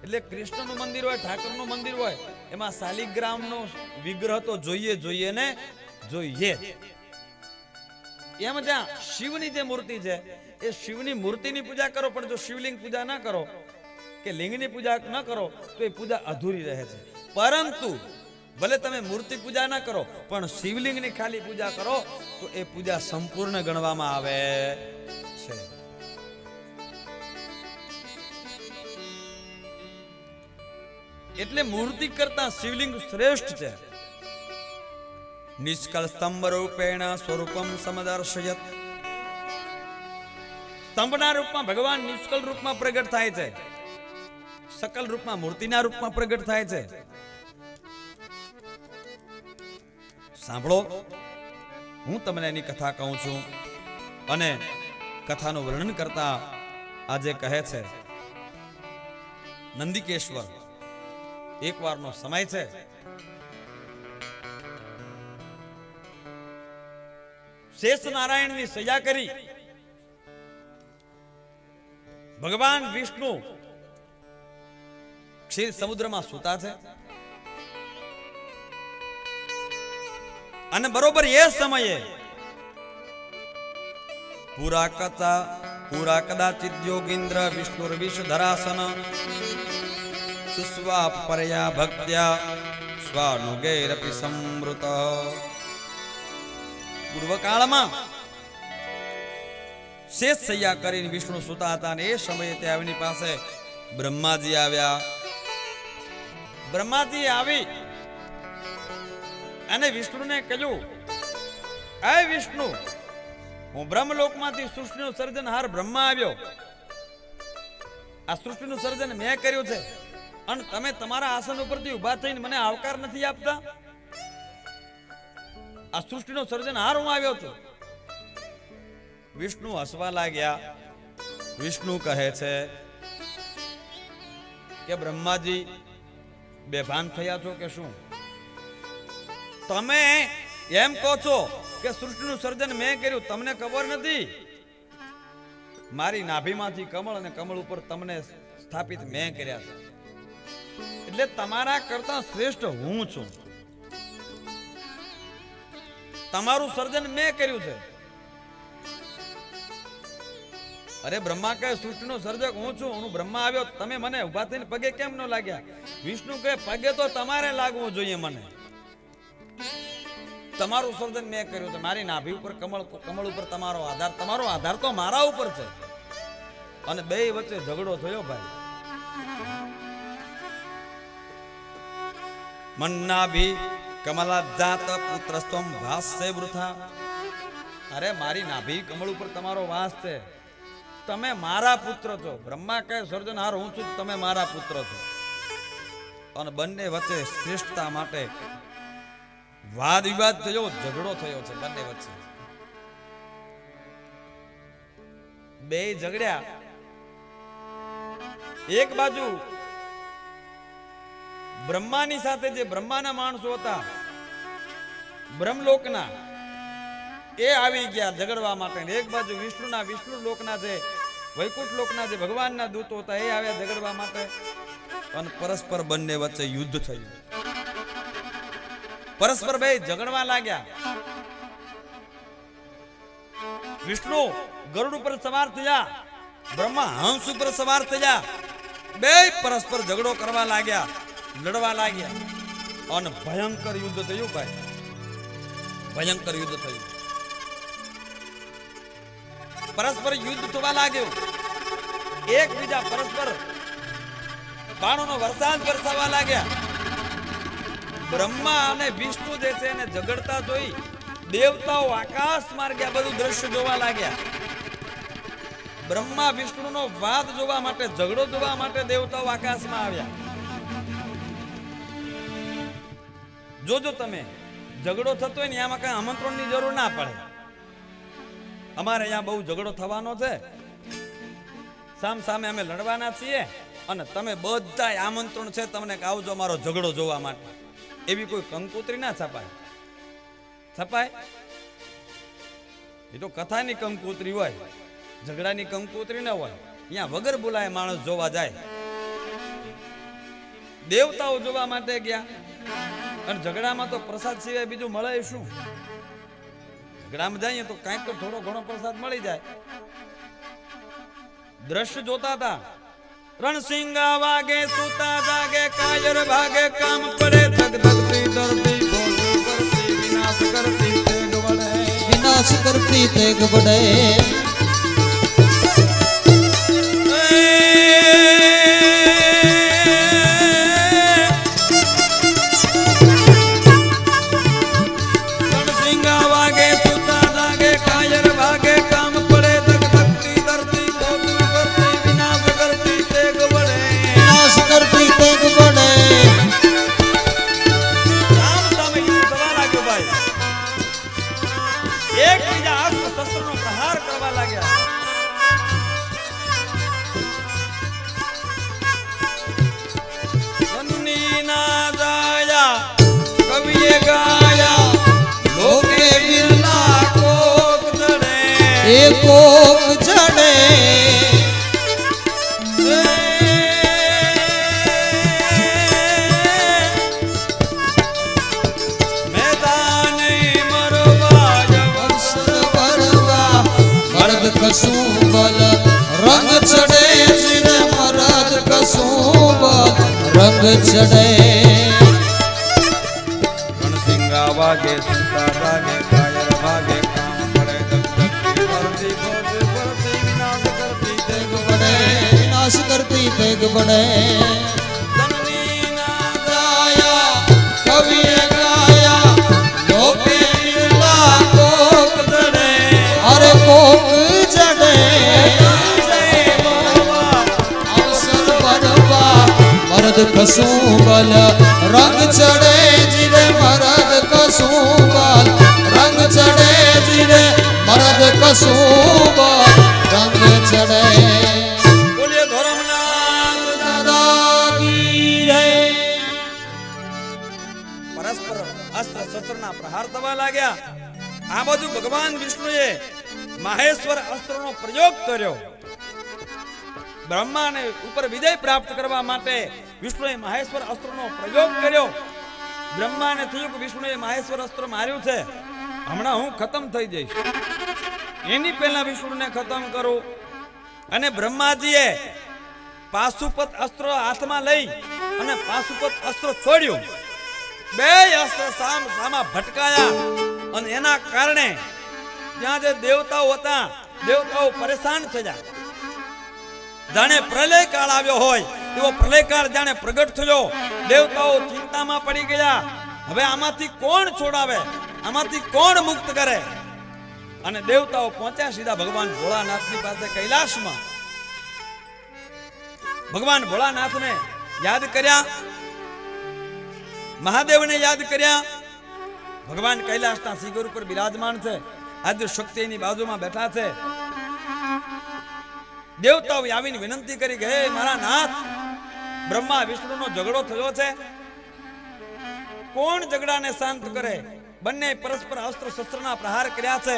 એટલે કૃષ્ણનું મંદિર હોય, ઠાકરનું મંદિર હોય, એમાં શાલિગ્રામનો વિગ્રહ તો જોઈએ ને જોઈએ. એમ જ્યાં શિવની જે મૂર્તિ છે એ શિવની મૂર્તિની પૂજા કરો, પણ જો શિવલિંગ પૂજા ન કરો કે લિંગની પૂજા ન કરો તો એ પૂજા અધૂરી રહે છે. પરંતુ ભલે તમે મૂર્તિ પૂજા ન કરો પણ શિવલિંગની ખાલી પૂજા કરો તો એ પૂજા સંપૂર્ણ ગણવામાં આવે છે. એટલે મૂર્તિ કરતા શિવલિંગ શ્રેષ્ઠ છે. નિષ્કલ સ્તંભ રૂપેણ સ્વરૂપમ સમદર્શયત. સ્તંભના રૂપમાં ભગવાન નિષ્કલ રૂપમાં પ્રગટ થાય છે, સકલ રૂપમાં મૂર્તિના રૂપમાં પ્રગટ થાય છે. સાંભળો, હું તમને એની કથા કહું છું અને કથાનું વર્ણન કરતા આજે કહે છે નંદિકેશ્વર, એક વારનો સમય છે. શેષ નારાયણની સજા કરી ભગવાન વિષ્ણુ ક્ષીર સમુદ્રમાં સૂતા છે અને બરોબર એ સમયે પૂરા કદાચિત યોગીન્દ્ર વિષ્ણુર વિષધરાસન સુસ્વા પરયા ભક્ત્યા સ્વાનુગૈરપી સમૃત. પૂર્વકાળમાં શેષ શૈયા કરીને વિષ્ણુ સૂતા હતા અને એ સમયે તે આવીની પાસે બ્રહ્માજી આવ્યા. બ્રહ્માજી આવી અને વિષ્ણુને કહ્યું, હે વિષ્ણુ, હું બ્રહ્મલોકમાંથી સૃષ્ટિનું સર્જનહાર બ્રહ્મા આવ્યો. આ સૃષ્ટિનું સર્જન મેં કર્યું છે અને તમે તમારા આસન ઉપરથી ઉભા થઈને મને આવકાર નથી આપતા. આ સૃષ્ટિનો સર્જનહાર હું આવ્યો છું. વિષ્ણુ હસવા લાગ્યા. વિષ્ણુ કહે છે કે બ્રહ્માજી બેભાન થયા છો કે શું? તમે એમ કહો છો કે સૃષ્ટિનું સર્જન મેં કર્યું, તમને ખબર નથી? મારી નાભીમાંથી કમળ અને કમળ ઉપર તમને સ્થાપિત મેં કર્યા છે. એટલે તમારા કરતા શ્રેષ્ઠ હું છું. તમારું સર્જન મેં કર્યું છે. અરે બ્રહ્મા કહે સૃષ્ટિનો સર્જક હું છું, હું બ્રહ્મા આવ્યો, તમે મને ઉભા થઈને પગે કેમ ન લાગ્યા? વિષ્ણુ કહે પગે તો તમારે લાગવું જોઈએ, મને તમારું સર્જન મેં કર્યું છે. મારી નાભી ઉપર કમળ, કમળ ઉપર તમારો આધાર તો મારા ઉપર છે. અને બે વચ્ચે ઝઘડો થયો ભાઈ. મન્નાભી કમલા જાત પુત્રસ્ત્વમ ભાસ્ય વૃથા. અરે મારી નાભી કમળ ઉપર તમારો વાસ છે, તમે મારા પુત્ર છો. બ્રહ્મા કહે સર્જનહાર હું છું, તમે મારા પુત્ર છો. અને બંને વચ્ચે શ્રેષ્ઠતા માટે વાદ વિવાદ થયો, ઝઘડો થયો છે બંને વચ્ચે. બે ઝઘડ્યા. એક બાજુ બ્રહ્માની સાથે જે બ્રહ્માના માણસો હતા બ્રહ્મલોકના, એ આવી ગયા ઝઘડવા માટે. એક બાજુ વિષ્ણુ લોકના જે વૈકુંઠ લોકના જે ભગવાનના દૂતો હતા એ આવ્યા ઝઘડવા માટે. અને પરસ્પર બંને વચ્ચે યુદ્ધ થયું. પરસ્પર બે ઝઘડવા લાગ્યા. વિષ્ણુ ગરુડ ઉપર સવાર થયા, બ્રહ્મા હંસ ઉપર સવાર થયા. બે પરસ્પર ઝઘડો કરવા લાગ્યા, લડવા લાગ્યા. અને ભયંકર યુદ્ધ થયું ભાઈ, ભયંકર યુદ્ધ થયું. પરસ્પર યુદ્ધ થવા લાગ્યો. એકબીજા પરસ્પર બાણોનો વરસાદ વરસાવવા લાગ્યા. બ્રહ્મા અને વિષ્ણુ જે છે એને ઝઘડતા જોઈ દેવતાઓ આકાશ માર્ગ્યા બધું દ્રશ્ય જોવા લાગ્યા. બ્રહ્મા વિષ્ણુનો વાદ જોવા માટે, ઝઘડો જોવા માટે દેવતાઓ આકાશમાં આવ્યા. જોજો તમે ઝઘડો થતો હોય ને આમાં કઈ આમંત્રણની જરૂર ના પડે. અમારે અહીંયા બહુ ઝઘડો થવાનો છે, સામ સામે અમે લડવાના છીએ, અને તમે બધા આમંત્રણ છે તમને કે આવજો મારો ઝઘડો જોવા માટે. એવી કોઈ કંકોત્રી ના છપાય. છપાય એ તો કથાની કંકોત્રી હોય, ઝઘડાની કંકોત્રી ના હોય. અહીંયા વગર બોલાય માણસ જોવા જાય. દેવતાઓ જોવા માટે ગયા. અને ઝઘડામાં તો પ્રસાદ સિવાય બીજું મળે શું? ઝઘડામાં જઈએ તો કાંઈક તો થોડો ઘણો પ્રસાદ મળી જાય. દ્રશ્ય જોતા હતા. રણસિંગા વાગે સુતા જાગે, કાયર ભાગે કામ પડે, ધગ ધગતી ધરતી ભોગ કરતી, વિનાશ કરતી તેગ વડે, વિનાશ કરતી તેગ વડે. કોક જડે મેદાને મરવા અવસર ભરવા, મર્દ કશું બલ રંગ ચડે, જીને મરદ કશું બલ રંગ ચડે. રણસિંગા વાગે સુતા જાગે, કાયર ભાગે કામ પડે, વિનાશ કરતી તેગ વડે. જનની ના ગાયા કવિએ ગાયા, લોકે વિરલા કોક જડે, અરે કોક જડે. અવસર ભરવા, મરદ કશું બલ રંગ ચડે, જીરે મરદ કશું બલ चढ़े जिरे मर्द कसूब रंग चढ़े बोलिए धर्मनाथ दादा की जय પરસ્પર અસ્ત્ર શસ્ત્રના પ્રહાર થવા લાગ્યા આ બાજુ ભગવાન વિષ્ણુએ મહેશ્વર અસ્ત્રનો પ્રયોગ કર્યો બ્રહ્માને ઉપર વિજય પ્રાપ્ત કરવા માટે વિષ્ણુએ મહેશ્વર અસ્ત્રનો પ્રયોગ કર્યો બ્રહ્માને થયું કે વિષ્ણુએ મહેશ્વર અસ્ત્ર માર્યું છે હમણાં હું ખતમ થઈ જઈશ એની પહેલા વિષ્ણુને ખતમ કરું અને બ્રહ્માજીએ પાશુપત અસ્ત્ર હાથમાં લઈ અને પાશુપત અસ્ત્ર છોડ્યું બે અસ્ત્ર સામા ભટકાયા અને એના કારણે ત્યાં જે દેવતાઓ હતા દેવતાઓ પરેશાન થયા જાણે પ્રલય કાળ આવ્યો હોય એવો પ્રલય કાળ જાણે પ્રગટ થયો દેવતાઓ ચિંતામાં પડી ગયા હવે આમાંથી કોણ છોડાવે આમાંથી કોણ મુક્ત કરે અને દેવતાઓ પહોંચ્યા સીધા ભગવાન ભોળાનાથની પાસે કૈલાસમાં ભગવાન ભોળાનાથને યાદ કર્યા મહાદેવને યાદ કર્યા ભગવાન કૈલાસના શિખર ઉપર બિરાજમાન છે આદ્ય શક્તિની બાજુમાં બેઠા છે દેવતાઓ આવીને વિનંતી કરી કે હે મારા નાથ બ્રહ્મા વિષ્ણુનો ઝઘડો થયો છે કોણ ઝઘડાને શાંત કરે બંને પરસ્પર અસ્ત્ર શસ્ત્રના પ્રહાર કર્યા છે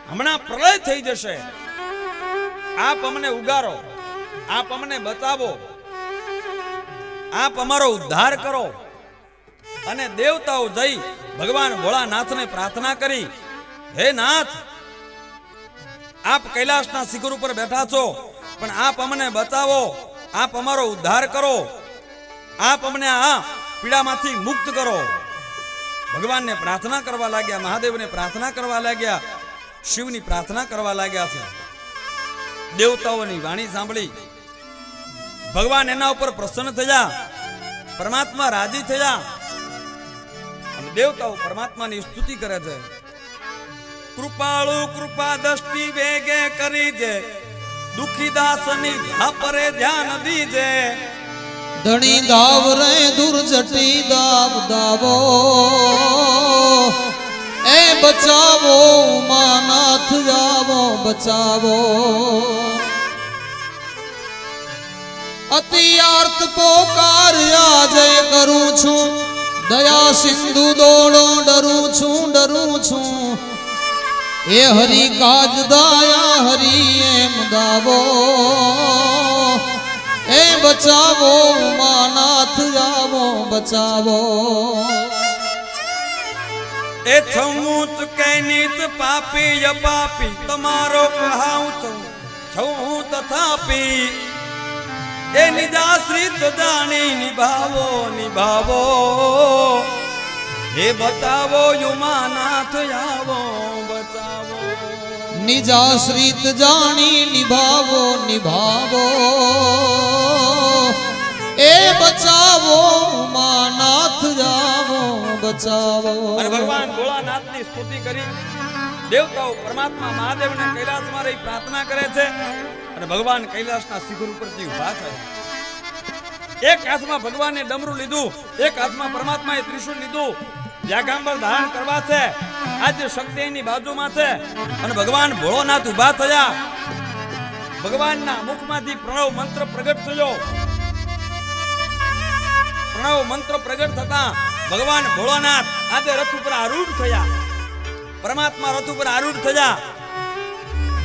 હમણાં પ્રલય થઈ જશે આપ અમને ઉગારો આપ અમને બચાવો આપ અમારો ઉદ્ધાર કરો અને દેવતાઓ જઈ ભગવાન ભોળાનાથને પ્રાર્થના કરી હે નાથ આપ કૈલાસના શિખર ઉપર બેઠા છો પણ આપ અમને બચાવો આપ અમારો ઉદ્ધાર કરો આપ અમને આ પીડામાંથી મુક્ત કરો ભગવાનને પ્રાર્થના કરવા લાગ્યા મહાદેવને પ્રાર્થના કરવા લાગ્યા શિવની પ્રાર્થના કરવા લાગ્યા છે દેવતાઓની વાણી સાંભળી ભગવાન એના ઉપર પ્રસન્ન થયા પરમાત્મા રાજી થયા અને દેવતાઓ પરમાત્માની સ્તુતિ કરે છે કૃપાળુ કૃપા દ્રષ્ટિ વેગે કરી જે દુખી દાસની પરે ધ્યાન દીજે ધણી દાવ રે દુર્જટી દાવ દાવો એ બચાવો ઉમાનાથ જાવો બચાવો અતિ આર્ત પોકાર આજે કરું છું દયા સિંધુ દોડો ડરું છું એ હરી કાજ દયા હરી એમ દાવો એ બચાવો ઉમાનાથ જાવો બચાવો એ છઉં કે નીત પાપી અપાપી તમારો કહાઉં છું તથાપી એ નિજાશ્રિત જાણી નિભાવો નિભાવો હે બતાવો યુમાનાથ આવો બચાવો નિજાશ્રિત જાણી નિભાવો નિભાવો એ બચાવો ઉમાનાથ જાવો બચાવો અને ભગવાન ભોળાનાથની સ્તુતિ કરી દેવતાઓ પરમાત્મા મહાદેવને કૈલાસમાં રહી પ્રાર્થના કરે છે અને ભગવાન કૈલાસના શિખર ઉપરથી ઊભા થયા એક હાથમાં ભગવાને ડમરું લીધું એક હાથમાં પરમાત્માએ ત્રિશૂળ લીધું વ્યાગાંબર ધારણ કરવા છે આજે શક્તિની બાજુમાં છે અને ભગવાન ભોળોનાથ ઊભા થયા ભગવાનના મુખમાંથી પ્રણવ મંત્ર પ્રગટ થયો પ્રણવ મંત્ર પ્રગટ થતા ભગવાન ભોળોનાથ આજે રથ ઉપર આરૂઢ થયા પરમાત્મા રથ ઉપર આરૂઢ થયા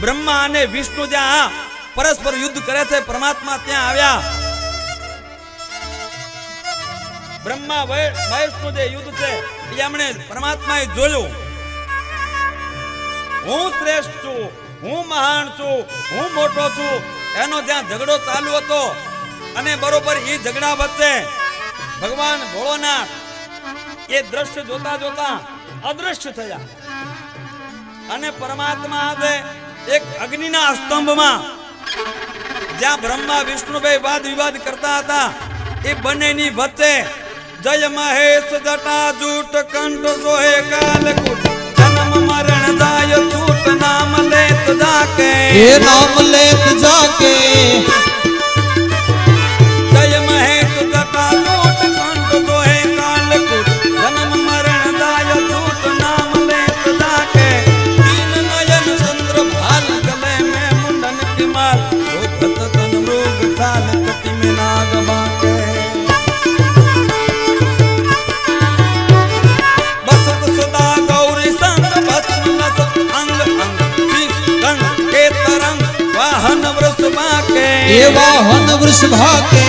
બ્રહ્મા અને વિષ્ણુ જ્યાં પરસ્પર યુદ્ધ કરે છે પરમાત્મા ત્યાં આવ્યા બ્રહ્મા મહેશનું જે યુદ્ધ છે એ એમણે પરમાત્માએ જોયું હું શ્રેષ્ઠ છું હું મહાન છું હું મોટો છું એનો જ્યાં ઝઘડો ચાલુ હતો અને બરોબર એ ઝઘડા વચ્ચે ભગવાન ભોળોનાથ એ દ્રશ્ય જોતા જોતા અદ્રશ્ય થયા અને પરમાત્મા આજે એક અગ્નિના સ્તંભમાં જ્યાં બ્રહ્મા વિષ્ણુ બે વાદ વિવાદ કરતા હતા એ બંનેની વચ્ચે જય મહેશ જટા જૂટ કંઠ સોહે કાલકૂટ જન્મ મરણ જાય છૂટ નામ લેત જાકે એ નામ લેત જાકે જય મહેશ જટા જૂટ કંઠ સોહે કાલકૂટ જન્મ મરણ જાય એવા હન વૃષભા કે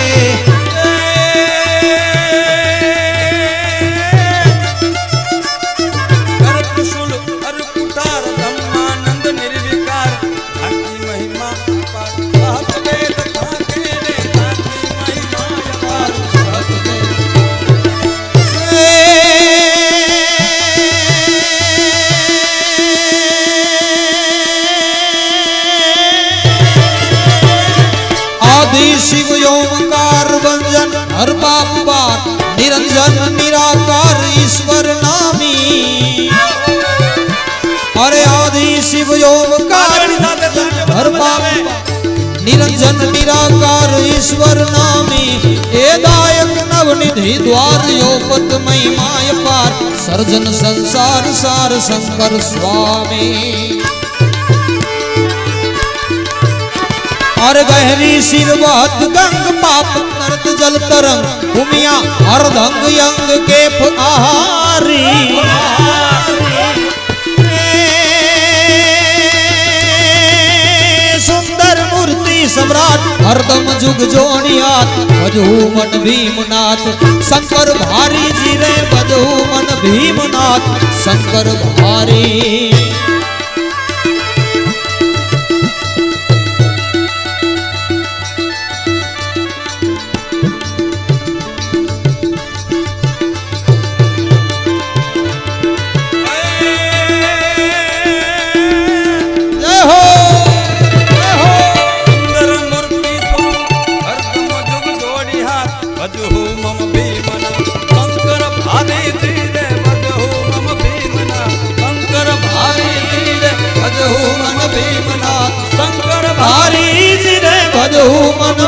शिव ओंकार वंजन हर बाप बार निरंजन निराकार ईश्वर नामी अरे आदि शिव ओंकार हर बाप निरंजन निराकार ईश्वर नामी ए दायक नवनिधि द्वार योपत महिमाय पार सर्जन संसार सार शंकर स्वामी और गहरी सिरवत गंग पाप नर्त जल तरंग भूमिया अर्धंग यंग के आहारी सुंदर मूर्ति सम्राट हरदम जुग जोनियात भजहु मन भीमनाथ शंकर भारी जी रे भजहु मन भीमनाथ शंकर भारी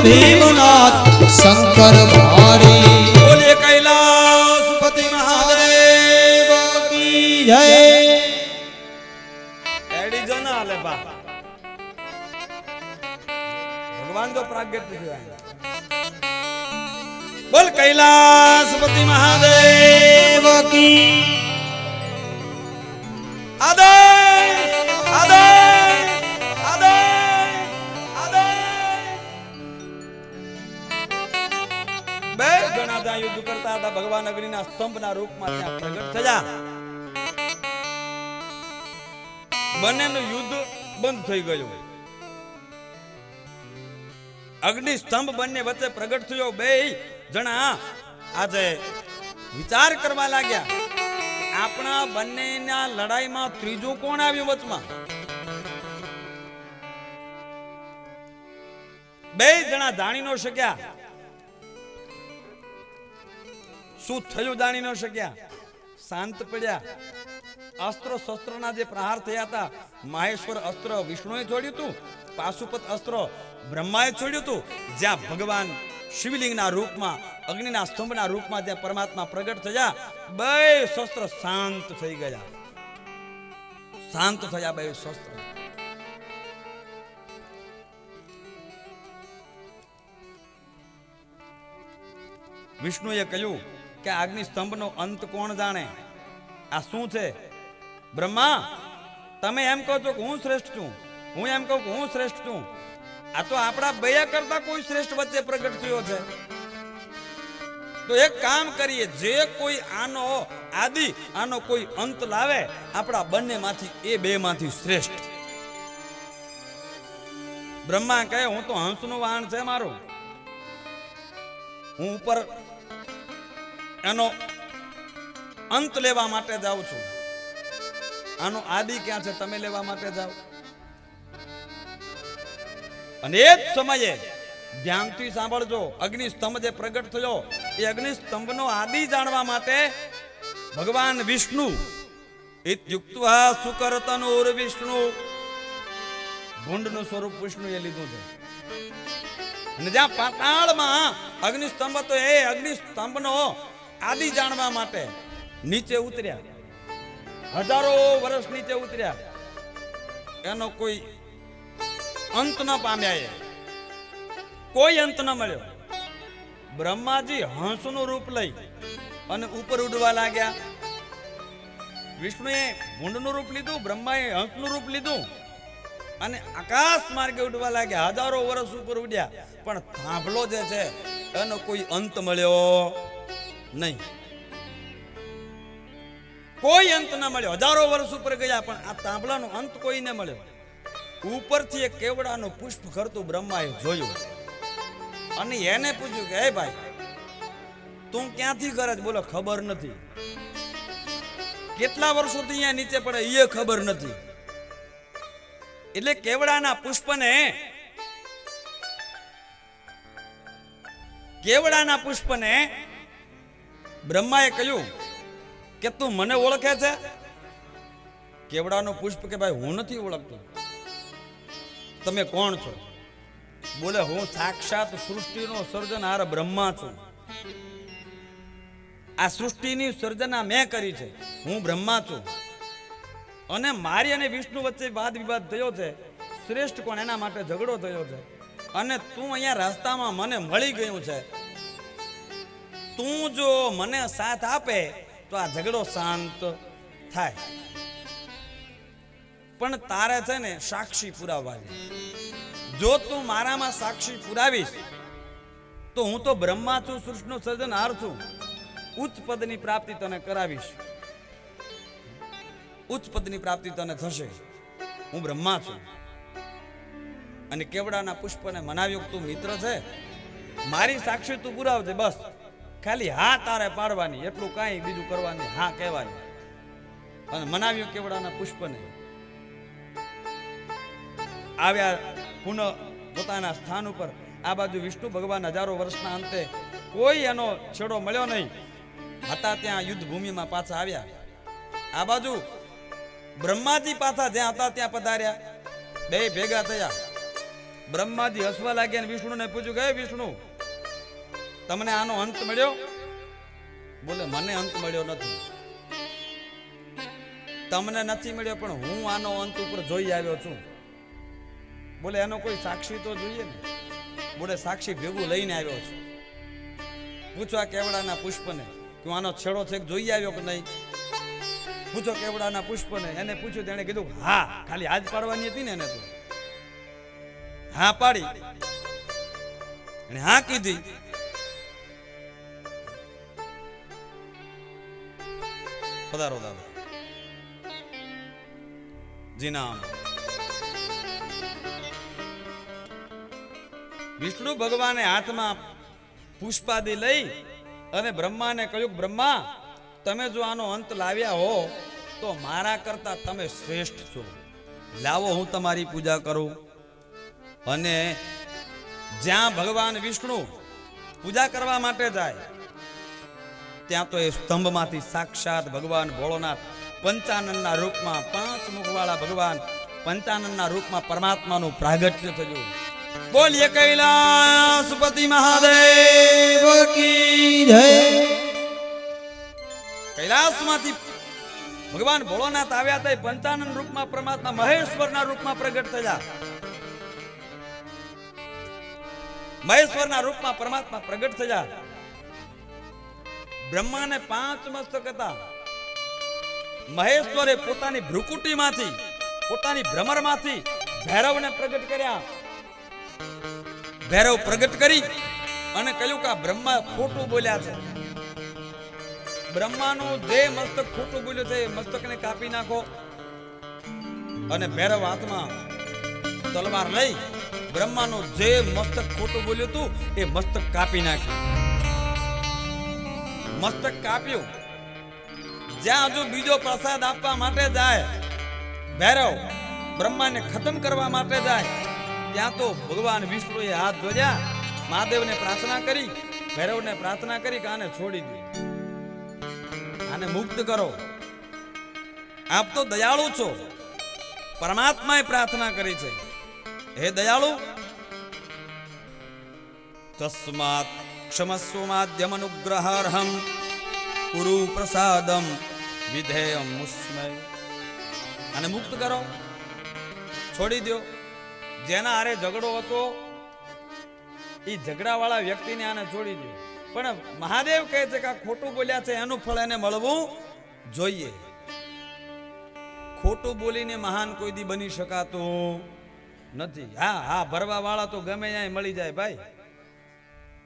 भीमनाथ शंकर भारी बोले कैलाशपति महादेव की जय एडी जना ले बा भगवान जो प्राज्ञ है बोल कैलाशपति महादेव की आदेश आदेश युद्ध करता था भगवान अग्नि स्तंभ रूप में प्रगट थया बने युद्ध बंद थई गयो अग्नि स्तंभ बने वच्चे प्रगट थयो बे जना आज विचार करवा लाग्या आपना बन्नेना लड़ाई में त्रीजो कोण आव्यो वचमा बे जना जाणी न शक्या शू थयु जाणी न शक्या शांत पड्या अस्त्र शस्त्रना जे प्रहार थया था माहेश्वर अस्त्र विष्णुए छोड्યું હતું પાશુપત अस्त्र બ્રહ્માએ છોડ્યું હતું જ્યાં ભગવાન શિવલિંગના રૂપમાં અગ્નિના સ્તંભના રૂપમાં જ્યાં પરમાત્મા પ્રગટ થયા બે શસ્ત્ર શાંત થઈ ગયા શાંત થયા બે શસ્ત્ર વિષ્ણુએ કહ્યું કે અગ્નિ સ્તંભનો અંત કોણ જાણે આ શું છે બ્રહ્મા તમે એમ કહો છો કે હું શ્રેષ્ઠ છું હું એમ કહું કે હું શ્રેષ્ઠ છું આ તો આપણા બે કરતા કોઈ શ્રેષ્ઠ વચ્ચે પ્રગટ થયો છે તો એક કામ કરીએ જે કોઈ આનો આદિ આનો કોઈ અંત લાવે આપણા બંનેમાંથી એ બેમાંથી શ્રેષ્ઠ બ્રહ્મા કહે હું તો હંસનું વાહન છે મારું હું ઉપર એનો અંત લેવા માટે જાઉં છું આનો આદિ ક્યાં છે તમે લેવા માટે જાઓ અને એ જ સમયે ધ્યાનથી સાંભળજો અગ્નિ સ્તંભ જે પ્રગટ થયો એ અગ્નિ સ્તંભનો આદિ જાણવા માટે ભગવાન વિષ્ણુ ઇત્યુક્ત્વા સુકરતનુર વિષ્ણુ ભૂંડનું સ્વરૂપ વિષ્ણુએ લીધું છે અને જ્યાં પાતાળમાં અગ્નિ સ્તંભ હતો એ અગ્નિ સ્તંભનો આદિ જાણવા માટે નીચે ઉતર્યા હજારો વર્ષ નીચે ઉતર્યા એનો કોઈ અંત ન પામ્યા એ કોઈ અંત ન મળ્યો બ્રહ્માજી હંસનું રૂપ લઈ અને ઉપર ઉડવા લાગ્યા વિષ્ણુએ ભૂંડનું રૂપ લીધું બ્રહ્માએ હંસનું રૂપ લીધું અને આકાશ માર્ગે ઉડવા લાગ્યા, હજારો વર્ષ ઉપર ઉડ્યા, પણ થાંભલો જે છે એનો કોઈ અંત મળ્યો નહીં, કોઈ અંત ના મળ્યો. હજારો વર્ષ ઉપર ગયા પણ આ થાંભલાનો અંત કોઈ ન મળ્યો. ઉપરથી એક કેવડાનું પુષ્પ કરતું બ્રહ્માએ જોયું અને એને પૂછ્યું કે હે ભાઈ, તું ક્યાંથી કરે છે? બોલો ખબર નથી. કેટલા વર્ષોથી અહીંયા નીચે પડે એ ખબર નથી. એટલે કેવડાના પુષ્પને બ્રહ્માએ કહ્યું કે તું મને ઓળખે છે? કેવડાનું પુષ્પ કે ભાઈ હું નથી ઓળખતો. તમે કોણ છો? બોલે હું સાક્ષાત સૃષ્ટિનો સર્જનહાર બ્રહ્મા છું. આ સૃષ્ટિની સર્જના મેં કરી છે, હું બ્રહ્મા છું. અને મારી અને વિષ્ણુ વચ્ચે વાદ વિવાદ થયો છે, શ્રેષ્ઠ કોણ એના માટે ઝઘડો થયો છે. અને તું અહીંયા રસ્તામાં મને મળી ગયું છે. તું જો મને સાથ આપે તો આ ઝઘડો શાંત થાય. પણ તારે છે ને સાક્ષી પુરાવવાની. જો તું મારામાં સાક્ષી પુરાવીશ તો હું તો બ્રહ્મા છું, સૃષ્ટિનો સર્જનહાર છું. ઉચ્ચ પદની પ્રાપ્તિ તને કરાવીશ, ઉચ્ચ પદની પ્રાપ્તિ તને થશે. હું બ્રહ્મા છું. અને કેવડાના પુષ્પને મનાવ્યું તું મિત્ર છે, મારી સાક્ષી તું પુરાવજે, બસ ખાલી હા તારે પાડવાની, એટલું કાંઈ બીજું કરવાની, હા કહેવાની. અને મનાવ્યું કેવડાના પુષ્પને. આવ્યા પુનઃ પોતાના સ્થાન ઉપર. આ બાજુ વિષ્ણુ ભગવાન હજારો વર્ષના અંતે કોઈ એનો છેડો મળ્યો નહીં હતા, ત્યાં યુદ્ધ ભૂમિમાં પાછા આવ્યા. આ બાજુ બ્રહ્માજી પાછા જ્યાં હતા ત્યાં પધાર્યા. બે ભેગા થયા. બ્રહ્માજી હસવા લાગ્યા અને વિષ્ણુને પૂછ્યું કે વિષ્ણુ, તમને આનો અંત મળ્યો? બોલે મને અંત મળ્યો નથી. તમને નથી મળ્યો પણ હું આનો અંત ઉપર જોઈ આવ્યો છું. બોલે એનો કોઈ સાક્ષી તો જોઈએ ને. બોલે સાક્ષી ભેગું લઈને આવ્યો છું. પૂછવા કેવડાના પુષ્પને કે આનો છેડો છે જોઈ આવ્યો કે નહીં? પૂછો કેવડાના પુષ્પને. એને પૂછ્યું, તેને કીધું હા, ખાલી હાથ પાડવાની હતી ને એને તો હા પાડી. અને હા કીધી. પધારો દાદા. જી નામ. વિષ્ણુ ભગવાને હાથમાં પુષ્પાદી લઈ અને બ્રહ્માને કહ્યું, બ્રહ્મા તમે જો આનો અંત લાવ્યા હો તો મારા કરતા તમે શ્રેષ્ઠ છો. લાવો હું તમારી પૂજા કરું. અને જ્યાં ભગવાન વિષ્ણુ પૂજા કરવા માટે જાય ત્યાં તો એ સ્તંભમાંથી સાક્ષાત ભગવાન ભોળોનાથ પંચાનનના રૂપમાં, 5 મુખવાળા ભગવાન પંચાનનના રૂપમાં પરમાત્માનું પ્રાગટ્ય થયું. બોલીએ કૈલાસપતિ મહાદેવ કી જય. કૈલાસમાંથી ભગવાન ભોળોનાથ આવ્યા હતા. પંચાનન રૂપમાં પરમાત્મા મહેશ્વરના રૂપમાં પ્રગટ થયા. મહેશ્વરના રૂપમાં પરમાત્મા પ્રગટ થયા. બ્રહ્માને 5 મસ્તક હતા. મહેશ્વરે પોતાની ભ્રુકુટીમાંથી, પોતાની ભ્રમરમાંથી ભૈરવને પ્રગટ કર્યા. ભૈરવ પ્રગટ કરી અને કહ્યું કે બ્રહ્મા ખોટું બોલ્યા છે. બ્રહ્માનું જે મસ્તક ખોટું બોલ્યું છે એ મસ્તકને કાપી નાખો. અને ભૈરવ હાથમાં તલવાર લઈ બ્રહ્માનું જે મસ્તક ખોટું બોલ્યું હતું એ મસ્તક કાપી નાખ્યું. મસ્તક કાપ્યું. જ્યાં હજુ બીજો પ્રસાદ આપવા માટે જાય, ભૈરવ બ્રહ્માને ખતમ કરવા માટે જાય, ત્યાં તો ભગવાન વિષ્ણુએ હાથ જોડ્યા, મહાદેવને પ્રાર્થના કરી, ભૈરવને પ્રાર્થના કરી કે આને છોડી દો, આને મુક્ત કરો. આપ તો દયાળુ છો. પરમાત્માએ પ્રાર્થના કરી છે, હે દયાળુ, તસ્માત ક્ષમસ્વ માધ્યમ અનુગ્રહાર્હમ કુરુ પ્રસાદમ વિધેયમ મુસ્મય. આને મુક્ત કરો, છોડી દો. જેના હારે ઝઘડો હતો એ ઝઘડાવાળા વ્યક્તિને આને છોડી દો. પણ મહાદેવ કહે છે કે આ ખોટું બોલ્યા છે, એનું ફળ એને મળવું જોઈએ. ખોટું બોલીને મહાન કોઈ દી બની શકાતું નથી. હા હા, ભરવા વાળા તો ગમે ત્યાં મળી જાય ભાઈ,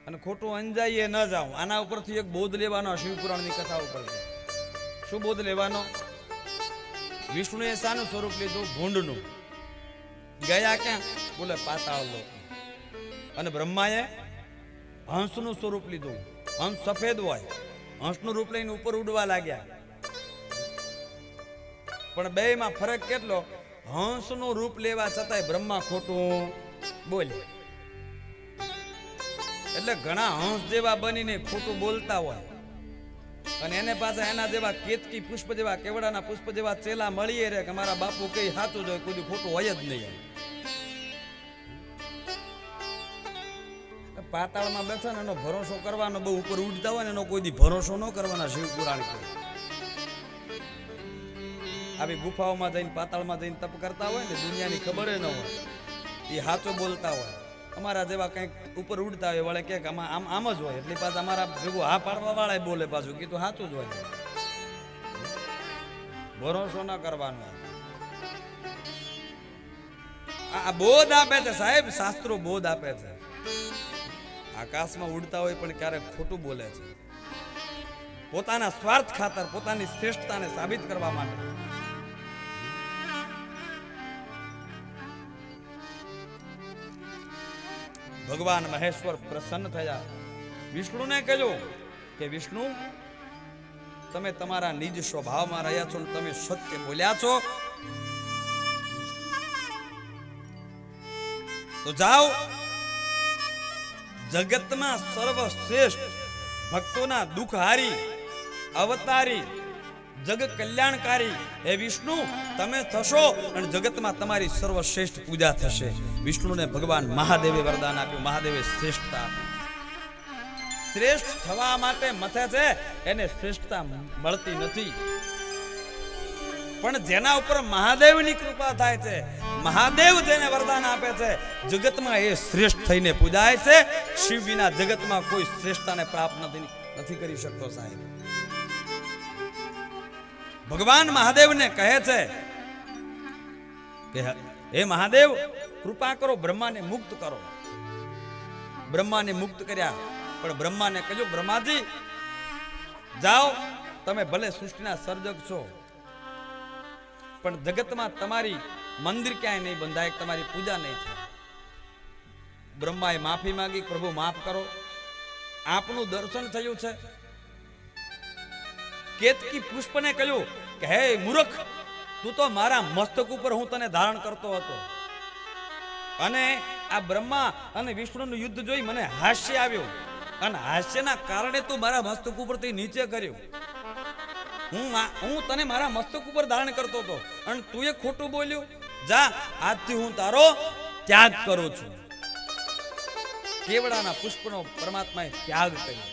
અને ખોટું અંજાઈએ ન જાવ. આના ઉપરથી એક બોધ લેવાનો શિવપુરાણની કથા ઉપરથી. શું બોધ લેવાનો? વિષ્ણુએ શાનું સ્વરૂપ લીધું? ભૂંડનું. ગયા ક્યાં? બોલે પાતાળ લોક. અને બ્રહ્માએ હંસનું સ્વરૂપ લીધું. હંસ સફેદ હોય, હંસનું રૂપ લઈને ઉપર ઉડવા લાગ્યા. પણ બેમાં ફરક કેટલો? હંસનું રૂપ લેવા છતાંય બ્રહ્મા ખોટું બોલે. એટલે ઘણા હંસ જેવા બનીને ખોટું બોલતા હોય, અને એને પાછા એના જેવા કેતકી પુષ્પ જેવા, કેવડાના પુષ્પ જેવા ચેલા મળીએ રે કે મારા બાપુ કઈ સાચું જ હોય, કોઈ ખોટું હોય જ નહીં. પાતાળમાં બેઠા ને એનો ભરોસો કરવાનો, બહુ ઉપર ઉડતા હોય ને એનો કોઈ દી ભરોસો ન કરવાના. શિવપુરાણ કે આવી ગુફાઓમાં જઈને, પાતાળમાં જઈને તપ કરતા હોય ને, દુનિયાની ખબર ન હોય, એ સાચો બોલતા હોય. અમારા જેવા કંઈક ઉપર ઉડતા હોય વળે કે આમ જ હોય, એટલે પાછા અમારા ભેગું હા પાડવા વાળા બોલે પાછું કીધું સાચું જ હોય. ભરોસો ન કરવાનો. આ બોધ આપે છે સાહેબ, શાસ્ત્રો બોધ આપે છે. આકાશમાં ઉડતા હોય પણ ક્યારેક ખોટું બોલે છે, પોતાના સ્વાર્થ ખાતર, પોતાની શ્રેષ્ઠતાને સાબિત કરવા માટે. ભગવાન મહેશ્વર પ્રસન્ન થયા. વિષ્ણુને કહ્યું કે વિષ્ણુ, તમે તમારા નિજ સ્વભાવમાં રહ્યા છો, તમે સત્ય બોલ્યા છો, તો જાઓ, જગતમાં સર્વશ્રેષ્ઠ, ભક્તોના દુઃખહારી, અવતારી, જગ કલ્યાણકારી હે વિષ્ણુ તમે થશો, અને જગતમાં તમારી સર્વશ્રેષ્ઠ પૂજા થશે. વિષ્ણુને ભગવાન મહાદેવે વરદાન આપ્યું, મહાદેવે શ્રેષ્ઠતા આપી. શ્રેષ્ઠ થવા માટે મથે છે, એને શ્રેષ્ઠતા મળતી નથી. પણ જેના ઉપર મહાદેવની કૃપા થાય છે, મહાદેવ જેને વરદાન આપે છે, જગતમાં એ શ્રેષ્ઠ થઈને પૂજાય છે. શિવ વિના જગતમાં કોઈ શ્રેષ્ઠતાને પ્રાપ્ત નથી કરી શકતો સાહેબ. ભગવાન મહાદેવને કહે છે કે હે મહાદેવ, કૃપા કરો, બ્રહ્માને મુક્ત કરો. બ્રહ્માને મુક્ત કર્યા, પણ બ્રહ્માને કહ્યું, બ્રહ્માજી જાઓ, તમે ભલે સૃષ્ટિના સર્જક છો, પણ જગતમાં તમારી મંદિર ક્યાંય નહીં બંધાય, તમારી પૂજા નહીં થાય. બ્રહ્માએ માફી માંગી, પ્રભુ માફ કરો, આપનું દર્શન થયું છે. કેતકી પુષ્પને કહ્યું કે હે મૂર્ખ, તું તો મારા મસ્તક ઉપર હું તને ધારણ કરતો હતો, અને આ બ્રહ્મા અને વિષ્ણુનું યુદ્ધ જોઈ મને હાસ્ય આવ્યું, અને હાસ્યના કારણે તું મારા મસ્તક ઉપરથી નીચે કર્યું. હું તને મારા મસ્તક ઉપર ધારણ કરતો હતો, અને તું એ ખોટું બોલ્યું. જા, આજથી હું તારો ત્યાગ કરું છું. કેવડાના પુષ્પનો પરમાત્માએ ત્યાગ કર્યો.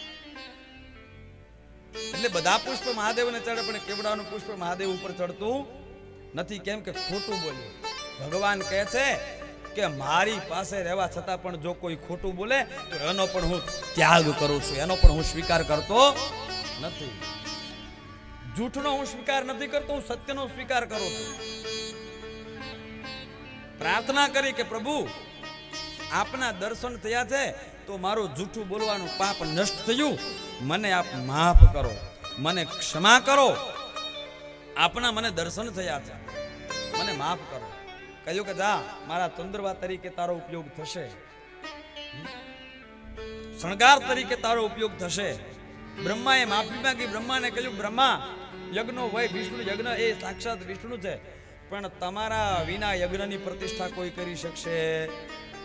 એટલે બધા પુષ્પ મહાદેવને ચડે, પણ કેવડાનું પુષ્પ મહાદેવ ઉપર ચડતું નથી. કેમ કે ખોટું બોલ્યું. ભગવાન કહે છે કે મારી પાસે રહેવા છતાં પણ જો કોઈ ખોટું બોલે તો એનો પણ હું ત્યાગ કરું છું, એનો પણ હું સ્વીકાર કરતો નથી. જૂઠનો હું સ્વીકાર નથી કરતો, હું સત્યનો સ્વીકાર કરું છું. પ્રાર્થના કરી કે પ્રભુ, આપના દર્શન થયા છે તો મારું જૂઠું બોલવાનું પાપ નષ્ટ થયું, મને આપ માફ કરો, મને ક્ષમા કરો. આપના મને દર્શન થયા છે, મને માફ કરો. કહ્યું કે જા, મારા ચંદ્રવા તરીકે તારો ઉપયોગ થશે, શણગાર તરીકે તારો ઉપયોગ થશે. બ્રહ્માએ માફી માંગી. બ્રહ્માને કહ્યું, બ્રહ્મા, યજ્ઞનો હોય, વિષ્ણુ યજ્ઞ એ સાક્ષાત વિષ્ણુ છે, પણ તમારા વિના યજ્ઞની પ્રતિષ્ઠા કોઈ કરી શકશે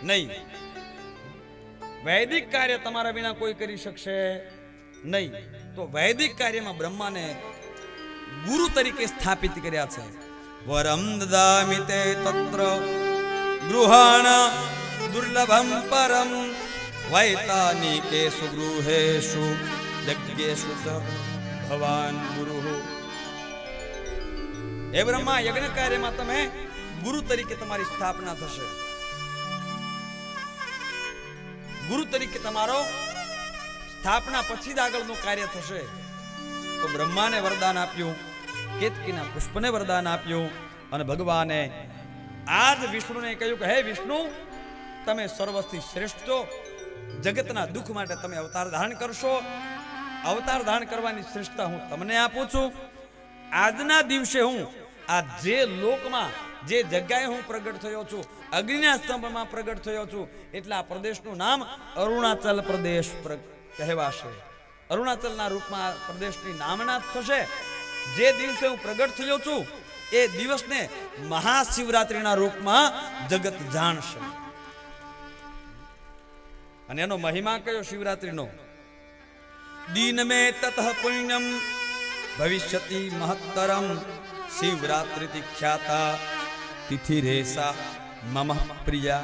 નહીં. વૈદિક કાર્ય તમારા વિના કોઈ કરી શકશે નહીં. તો વૈદિક કાર્યમાં બ્રહ્માને ગુરુ તરીકે સ્થાપિત કર્યા છે. વરમ દદામિ તે તત્ર ગૃહાણ દુર્લભમ પરમ વૈતાનિકેષુ ગૃહેષુ યજ્ઞેષુ ચ ભવાન ગુરુઃ. હે બ્રહ્મા, યજ્ઞ કાર્યમાં તમે ગુરુ તરીકે તમારી સ્થાપના થશે. ગુરુ તરીકે તમારો સ્થાપના પછી જ આગળનું કાર્ય થશે. તો બ્રહ્માને વરદાન આપ્યું, કેતકીના પુષ્પને વરદાન આપ્યું, અને ભગવાને આજ વિષ્ણુને કહ્યું કે હે વિષ્ણુ, તમે સર્વથી શ્રેષ્ઠ છો, જગતના દુઃખ માટે તમે અવતાર ધારણ કરશો. અવતાર ધારણ કરવાની શ્રેષ્ઠતા હું તમને આપું છું. આજના દિવસે હું આ જે લોકમાં જે જગ્યાએ હું પ્રગટ થયો છું, અગ્નિના સ્તંભમાં પ્રગટ થયો છું, એટલે આ પ્રદેશનું નામ અરુણાચલ પ્રદેશ કહેવાશે. અરુણાચલના રૂપમાં આ પ્રદેશની નામના થશે. જે દિવસે હું પ્રગટ થયો છું એ દિવસને મહાશિવરાત્રિના રૂપમાં જગત જાણશે. અને એનો મહિમા કયો શિવરાત્રિનો? દીન મે તતઃ પુણ્યમ ભવિષ્યતિ મહત્તરમ શિવરાત્રિ ખ્યાતા તિથિરેસા મમ પ્રિયા.